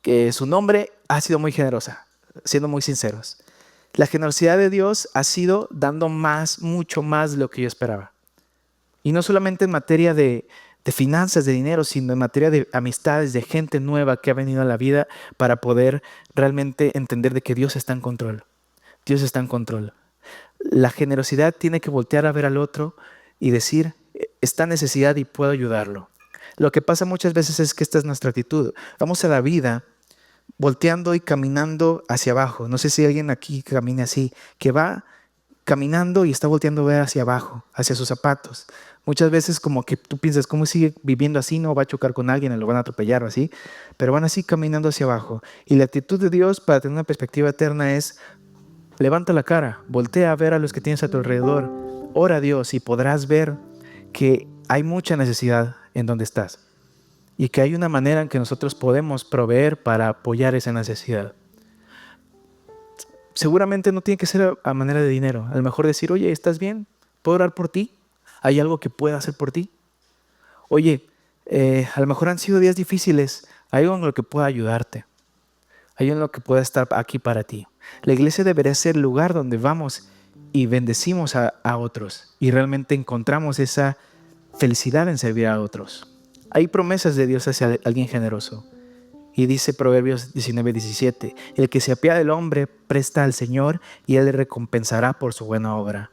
que su nombre ha sido muy generosa, siendo muy sinceros. La generosidad de Dios ha sido dando más, mucho más de lo que yo esperaba. Y no solamente en materia de finanzas, de dinero, sino en materia de amistades, de gente nueva que ha venido a la vida para poder realmente entender de que Dios está en control. Dios está en control. La generosidad tiene que voltear a ver al otro y decir, está en necesidad y puedo ayudarlo. Lo que pasa muchas veces es que esta es nuestra actitud. Vamos a la vida volteando y caminando hacia abajo. No sé si alguien aquí camine así, que va caminando y está volteando a ver hacia abajo, hacia sus zapatos. Muchas veces como que tú piensas, ¿cómo sigue viviendo así? No va a chocar con alguien, lo van a atropellar o así. Pero van así caminando hacia abajo. Y la actitud de Dios para tener una perspectiva eterna es: levanta la cara, voltea a ver a los que tienes a tu alrededor, ora a Dios y podrás ver que hay mucha necesidad en donde estás y que hay una manera en que nosotros podemos proveer para apoyar esa necesidad. Seguramente no tiene que ser a manera de dinero. A lo mejor decir, oye, ¿estás bien? ¿Puedo orar por ti? ¿Hay algo que pueda hacer por ti? Oye, a lo mejor han sido días difíciles. ¿Hay algo en lo que pueda ayudarte? ¿Hay algo en lo que pueda estar aquí para ti? La iglesia debería ser el lugar donde vamos y bendecimos a otros y realmente encontramos esa felicidad en servir a otros. Hay promesas de Dios hacia alguien generoso. Y dice Proverbios 19:17, el que se apiada del hombre presta al Señor y Él le recompensará por su buena obra.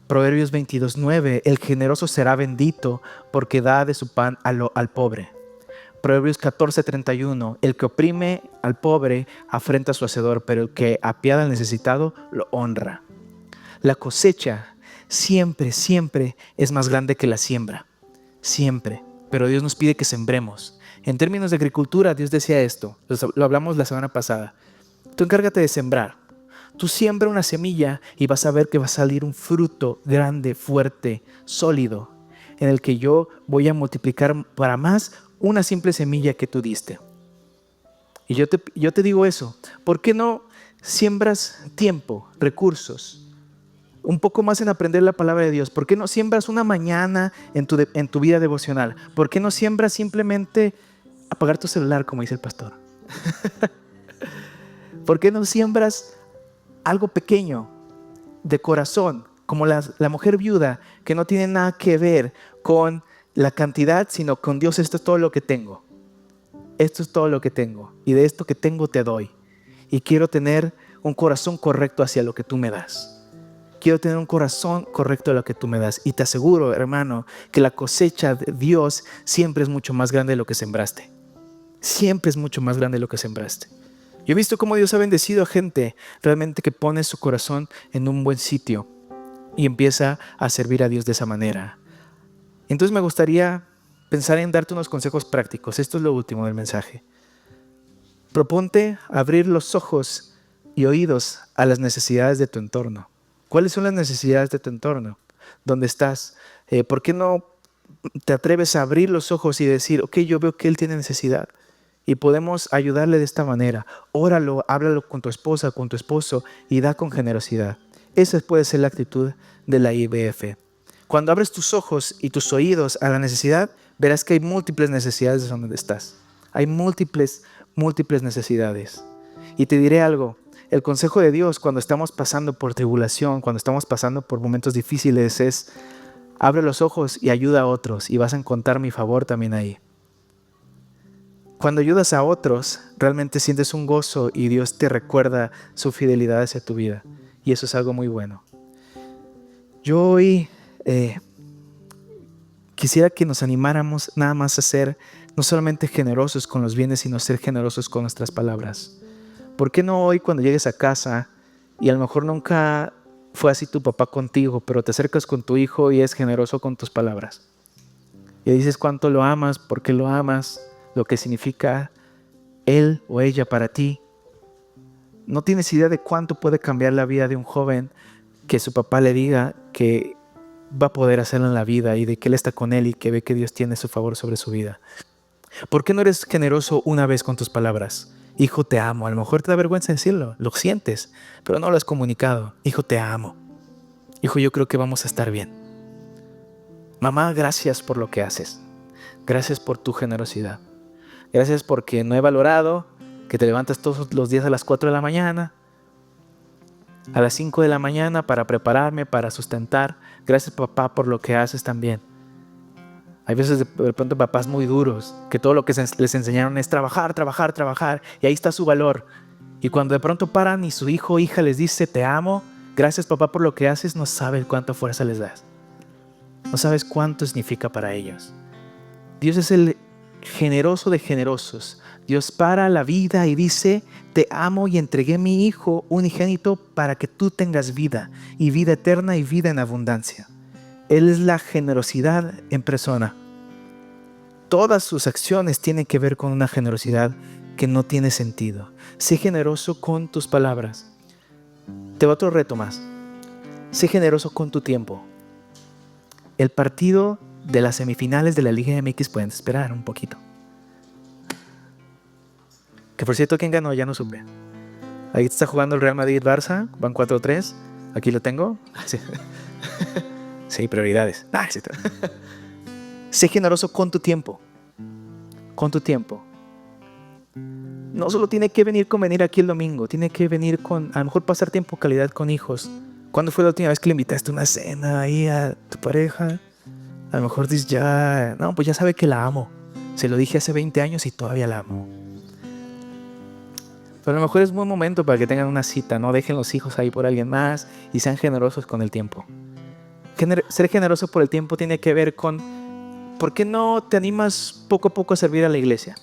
Proverbios 22:9, el generoso será bendito porque da de su pan al pobre. Proverbios 14:31, el que oprime al pobre afrenta a su hacedor, pero el que apiada al necesitado lo honra. La cosecha siempre, siempre es más grande que la siembra. Siempre. Pero Dios nos pide que sembremos. En términos de agricultura, Dios decía esto. Lo hablamos la semana pasada. Tú encárgate de sembrar. Tú siembra una semilla y vas a ver que va a salir un fruto grande, fuerte, sólido, en el que yo voy a multiplicar para más una simple semilla que tú diste. Y yo te digo eso. ¿Por qué no siembras tiempo, recursos, un poco más en aprender la palabra de Dios? ¿Por qué no siembras una mañana en tu vida devocional? ¿Por qué no siembras simplemente apagar tu celular, como dice el pastor? ¿Por qué no siembras algo pequeño de corazón, como la mujer viuda, que no tiene nada que ver con la cantidad, sino con Dios? Esto es todo lo que tengo. Esto es todo lo que tengo. Y de esto que tengo te doy. Y quiero tener un corazón correcto hacia lo que tú me das. Quiero tener un corazón correcto a lo que tú me das. Y te aseguro, hermano, que la cosecha de Dios siempre es mucho más grande de lo que sembraste. Siempre es mucho más grande de lo que sembraste. Yo he visto cómo Dios ha bendecido a gente realmente que pone su corazón en un buen sitio y empieza a servir a Dios de esa manera. Entonces me gustaría pensar en darte unos consejos prácticos. Esto es lo último del mensaje. Proponte abrir los ojos y oídos a las necesidades de tu entorno. ¿Cuáles son las necesidades de tu entorno? ¿Dónde estás? ¿Por qué no te atreves a abrir los ojos y decir, ok, yo veo que él tiene necesidad y podemos ayudarle de esta manera? Óralo, háblalo con tu esposa, con tu esposo y da con generosidad. Esa puede ser la actitud de la IBF. Cuando abres tus ojos y tus oídos a la necesidad, verás que hay múltiples necesidades donde estás. Hay múltiples necesidades. Y te diré algo. El consejo de Dios cuando estamos pasando por tribulación, cuando estamos pasando por momentos difíciles es: abre los ojos y ayuda a otros y vas a encontrar mi favor también ahí. Cuando ayudas a otros, realmente sientes un gozo y Dios te recuerda su fidelidad hacia tu vida. Y eso es algo muy bueno. Yo hoy quisiera que nos animáramos nada más a ser no solamente generosos con los bienes, sino ser generosos con nuestras palabras. ¿Por qué no hoy, cuando llegues a casa y a lo mejor nunca fue así tu papá contigo, pero te acercas con tu hijo y es generoso con tus palabras? Y dices cuánto lo amas, por qué lo amas, lo que significa él o ella para ti. No tienes idea de cuánto puede cambiar la vida de un joven que su papá le diga que va a poder hacerlo en la vida y de que él está con él y que ve que Dios tiene su favor sobre su vida. ¿Por qué no eres generoso una vez con tus palabras? Hijo, te amo. A lo mejor te da vergüenza decirlo, lo sientes, pero no lo has comunicado. Hijo, te amo. Hijo, yo creo que vamos a estar bien. Mamá, gracias por lo que haces. Gracias por tu generosidad. Gracias porque no he valorado que te levantas todos los días a las 4 de la mañana, a las 5 de la mañana para prepararme, para sustentar. Gracias, papá, por lo que haces también. Hay veces de pronto papás muy duros, que todo lo que les enseñaron es trabajar, trabajar, trabajar, y ahí está su valor. Y cuando de pronto paran y su hijo o hija les dice, te amo, gracias papá por lo que haces, no sabes cuánta fuerza les das. No sabes cuánto significa para ellos. Dios es el generoso de generosos. Dios para la vida y dice, te amo y entregué mi hijo unigénito para que tú tengas vida, y vida eterna y vida en abundancia. Él es la generosidad en persona. Todas sus acciones tienen que ver con una generosidad que no tiene sentido. Sé generoso con tus palabras. Te va otro reto más. Sé generoso con tu tiempo. El partido de las semifinales de la Liga MX pueden esperar un poquito. Que por cierto, ¿quién ganó? Ya no supe. Ahí está jugando el Real Madrid-Barça. Van 4-3. Aquí lo tengo. Sí. Sí, prioridades. Sé generoso con tu tiempo. Con tu tiempo. No solo tiene que venir con venir aquí el domingo, tiene que venir con, a lo mejor pasar tiempo calidad con hijos. ¿Cuándo fue la última vez que le invitaste a una cena ahí a tu pareja? A lo mejor dices ya, no, pues ya sabe que la amo. Se lo dije hace 20 años y todavía la amo. Pero a lo mejor es buen momento para que tengan una cita, no dejen los hijos ahí por alguien más y sean generosos con el tiempo. Ser generoso por el tiempo tiene que ver con, ¿por qué no te animas poco a poco a servir a la iglesia?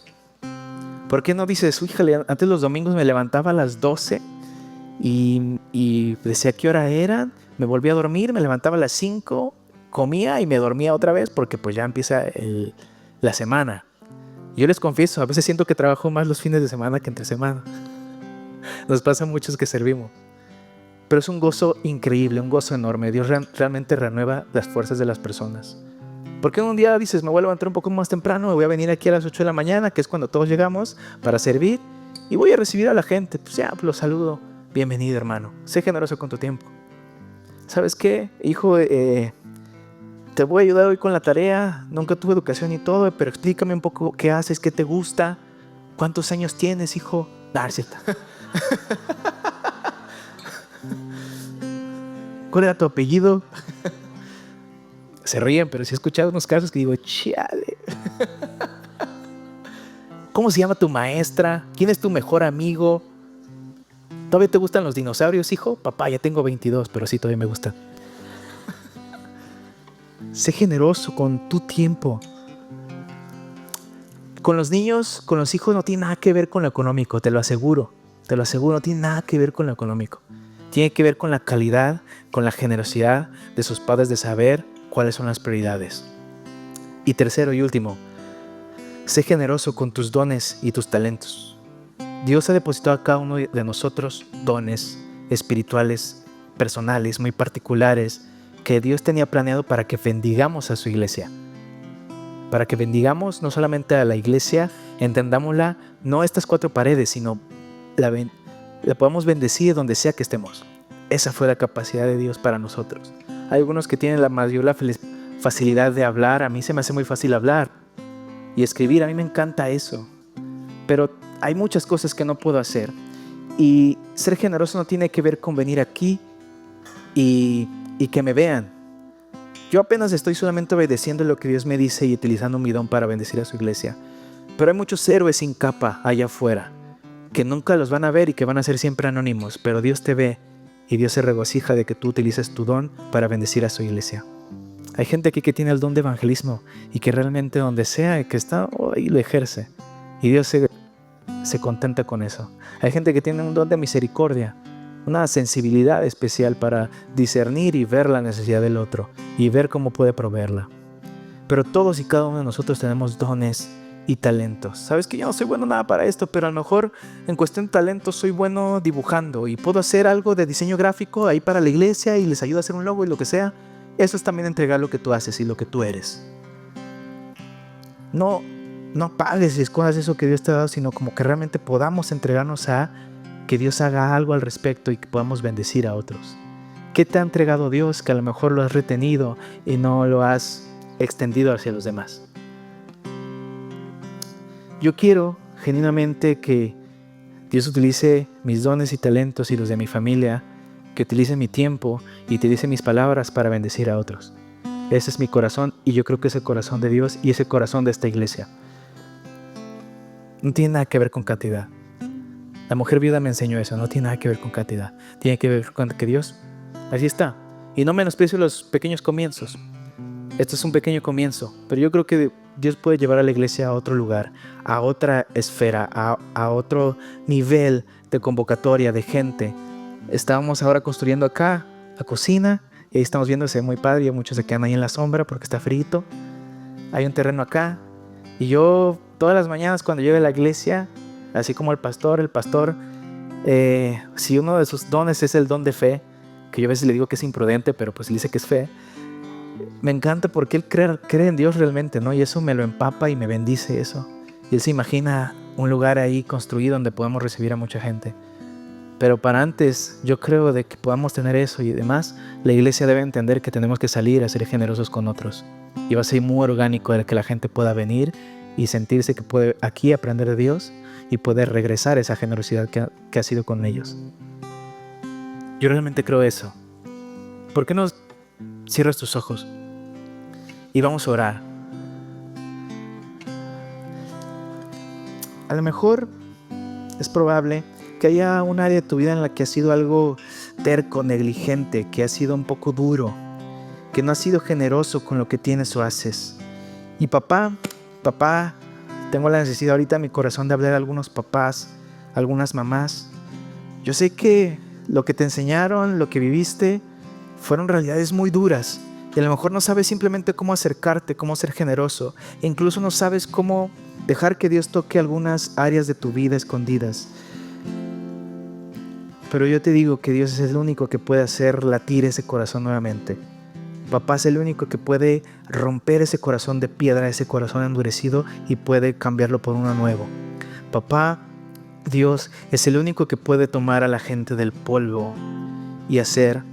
¿Por qué no dices, híjole, antes los domingos me levantaba a las 12 y decía qué hora era, me volvía a dormir, me levantaba a las 5, comía y me dormía otra vez porque pues ya empieza la semana? Yo les confieso, a veces siento que trabajo más los fines de semana que entre semana. Nos pasa a muchos que servimos. Pero es un gozo increíble, un gozo enorme. Dios realmente renueva las fuerzas de las personas. ¿Por qué un día dices, me voy a levantar un poco más temprano, me voy a venir aquí a las 8 de la mañana, que es cuando todos llegamos, para servir, y voy a recibir a la gente? Pues ya, los saludo. Bienvenido, hermano. Sé generoso con tu tiempo. ¿Sabes qué, hijo? Te voy a ayudar hoy con la tarea. Nunca tuve educación y todo, pero explícame un poco qué haces, qué te gusta, cuántos años tienes, hijo. ¿Cierto? ¿Cuál era tu apellido? Se ríen, pero sí he escuchado unos casos que digo, chale. ¿Cómo se llama tu maestra? ¿Quién es tu mejor amigo? ¿Todavía te gustan los dinosaurios, hijo? Papá, ya tengo 22, pero sí, todavía me gustan. Sé generoso con tu tiempo. Con los niños, con los hijos no tiene nada que ver con lo económico, te lo aseguro. Te lo aseguro, no tiene nada que ver con lo económico. Tiene que ver con la calidad, con la generosidad de sus padres de saber cuáles son las prioridades. Y tercero y último, sé generoso con tus dones y tus talentos. Dios ha depositado a cada uno de nosotros dones espirituales, personales, muy particulares, que Dios tenía planeado para que bendigamos a su iglesia. Para que bendigamos no solamente a la iglesia, entendámosla, no estas 4 paredes, sino la podamos bendecir donde sea que estemos. Esa fue la capacidad de Dios para nosotros. Hay algunos que tienen la mayor facilidad de hablar. A mí se me hace muy fácil hablar y escribir. A mí me encanta eso. Pero hay muchas cosas que no puedo hacer. Y ser generoso no tiene que ver con venir aquí y que me vean. Yo apenas estoy solamente obedeciendo lo que Dios me dice y utilizando mi don para bendecir a su iglesia. Pero hay muchos héroes sin capa allá afuera que nunca los van a ver y que van a ser siempre anónimos, pero Dios te ve y Dios se regocija de que tú utilices tu don para bendecir a su iglesia. Hay gente aquí que tiene el don de evangelismo y que realmente donde sea que está, ahí lo ejerce. Y Dios se contenta con eso. Hay gente que tiene un don de misericordia, una sensibilidad especial para discernir y ver la necesidad del otro y ver cómo puede proveerla. Pero todos y cada uno de nosotros tenemos dones y talentos. Sabes que yo no soy bueno nada para esto, pero a lo mejor en cuestión de talento soy bueno dibujando y puedo hacer algo de diseño gráfico ahí para la iglesia y les ayudo a hacer un logo y lo que sea. Eso es también entregar lo que tú haces y lo que tú eres. No pagues y escondas eso que Dios te ha dado, sino como que realmente podamos entregarnos a que Dios haga algo al respecto y que podamos bendecir a otros. ¿Qué te ha entregado Dios que a lo mejor lo has retenido y no lo has extendido hacia los demás? Yo quiero genuinamente que Dios utilice mis dones y talentos y los de mi familia, que utilice mi tiempo y utilice mis palabras para bendecir a otros. Ese es mi corazón y yo creo que es el corazón de Dios y es el corazón de esta iglesia. No tiene nada que ver con cantidad. La mujer viuda me enseñó eso, no tiene nada que ver con cantidad. Tiene que ver con que Dios, así está. Y no menosprecio los pequeños comienzos. Esto es un pequeño comienzo, pero yo creo que Dios puede llevar a la iglesia a otro lugar, a otra esfera, a otro nivel de convocatoria de gente. Estábamos ahora construyendo acá la cocina y ahí estamos viendo, se ve muy padre y muchos se quedan ahí en la sombra porque está frito. Hay un terreno acá y yo todas las mañanas cuando llego a la iglesia, así como el pastor, si uno de sus dones es el don de fe, que yo a veces le digo que es imprudente, pero pues le dice que es fe, me encanta porque él cree en Dios realmente, ¿no? Y eso me lo empapa y me bendice eso. Y él se imagina un lugar ahí construido donde podemos recibir a mucha gente. Pero para antes, yo creo de que podamos tener eso y demás, la iglesia debe entender que tenemos que salir a ser generosos con otros. Y va a ser muy orgánico el que la gente pueda venir y sentirse que puede aquí aprender de Dios y poder regresar esa generosidad que ha sido con ellos. Yo realmente creo eso. ¿Por qué no cierras tus ojos y vamos a orar? A lo mejor es probable que haya un área de tu vida en la que has sido algo terco, negligente, que has sido un poco duro, que no has sido generoso con lo que tienes o haces. Y papá, tengo la necesidad ahorita en mi corazón de hablar a algunos papás, a algunas mamás. Yo sé que lo que te enseñaron, lo que viviste, fueron realidades muy duras. Y a lo mejor no sabes simplemente cómo acercarte, cómo ser generoso. E incluso no sabes cómo dejar que Dios toque algunas áreas de tu vida escondidas. Pero yo te digo que Dios es el único que puede hacer latir ese corazón nuevamente. Papá es el único que puede romper ese corazón de piedra, ese corazón endurecido y puede cambiarlo por uno nuevo. Papá, Dios es el único que puede tomar a la gente del polvo y hacer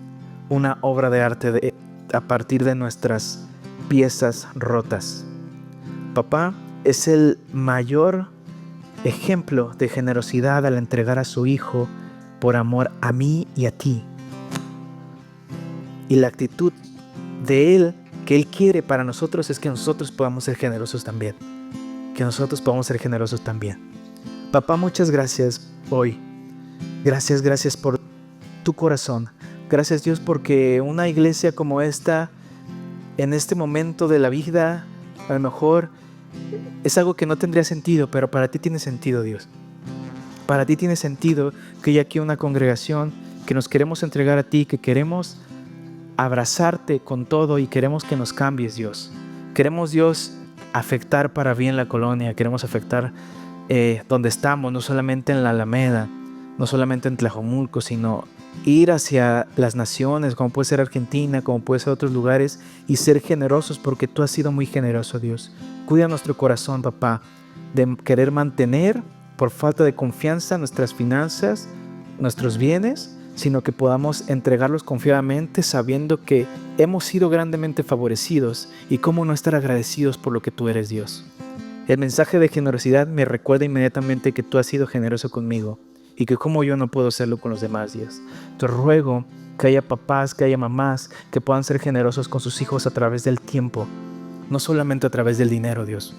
una obra de arte a partir de nuestras piezas rotas. Papá es el mayor ejemplo de generosidad al entregar a su Hijo por amor a mí y a ti. Y la actitud de Él, que Él quiere para nosotros, es que nosotros podamos ser generosos también. Que nosotros podamos ser generosos también. Papá, muchas gracias hoy. Gracias por tu corazón. Gracias, Dios, porque una iglesia como esta, en este momento de la vida, a lo mejor es algo que no tendría sentido, pero para ti tiene sentido, Dios. Para ti tiene sentido que haya aquí una congregación que nos queremos entregar a ti, que queremos abrazarte con todo y queremos que nos cambies, Dios. Queremos, Dios, afectar para bien la colonia, queremos afectar donde estamos, no solamente en la Alameda, no solamente en Tlajomulco, sino ir hacia las naciones, como puede ser Argentina, como puede ser otros lugares, y ser generosos porque tú has sido muy generoso, Dios. Cuida nuestro corazón, papá, de querer mantener por falta de confianza nuestras finanzas, nuestros bienes, sino que podamos entregarlos confiadamente sabiendo que hemos sido grandemente favorecidos y cómo no estar agradecidos por lo que tú eres, Dios. El mensaje de generosidad me recuerda inmediatamente que tú has sido generoso conmigo y que como yo no puedo hacerlo con los demás, Dios. Te ruego que haya papás, que haya mamás que puedan ser generosos con sus hijos a través del tiempo, no solamente a través del dinero, Dios.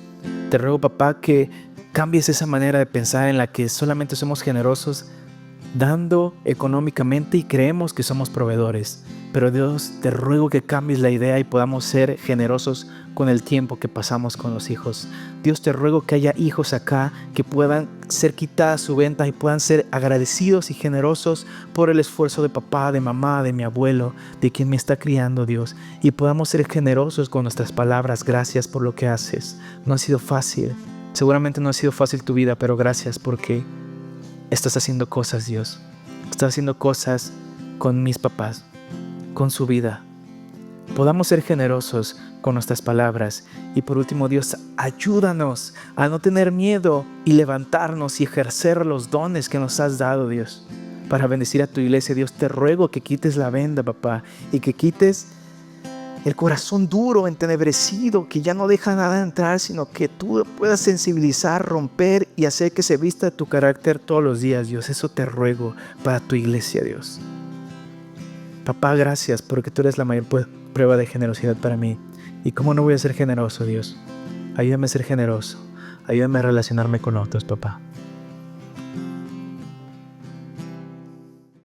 Te ruego, papá, que cambies esa manera de pensar en la que solamente somos generosos dando económicamente y creemos que somos proveedores. Pero Dios, te ruego que cambies la idea y podamos ser generosos con el tiempo que pasamos con los hijos. Dios, te ruego que haya hijos acá que puedan ser quitadas su venta y puedan ser agradecidos y generosos por el esfuerzo de papá, de mamá, de mi abuelo, de quien me está criando, Dios. Y podamos ser generosos con nuestras palabras. Gracias por lo que haces. No ha sido fácil. Seguramente no ha sido fácil tu vida, pero gracias porque estás haciendo cosas, Dios. Estás haciendo cosas con mis papás, con su vida. Podamos ser generosos con nuestras palabras. Y por último, Dios, ayúdanos a no tener miedo y levantarnos y ejercer los dones que nos has dado, Dios, para bendecir a tu iglesia. Dios, te ruego que quites la venda, papá, y que quites el corazón duro, entenebrecido, que ya no deja nada entrar, sino que tú puedas sensibilizar, romper y hacer que se vista tu carácter todos los días, Dios. Eso te ruego para tu iglesia, Dios. Papá, gracias porque tú eres la mayor prueba de generosidad para mí. ¿Y cómo no voy a ser generoso, Dios? Ayúdame a ser generoso. Ayúdame a relacionarme con otros, papá.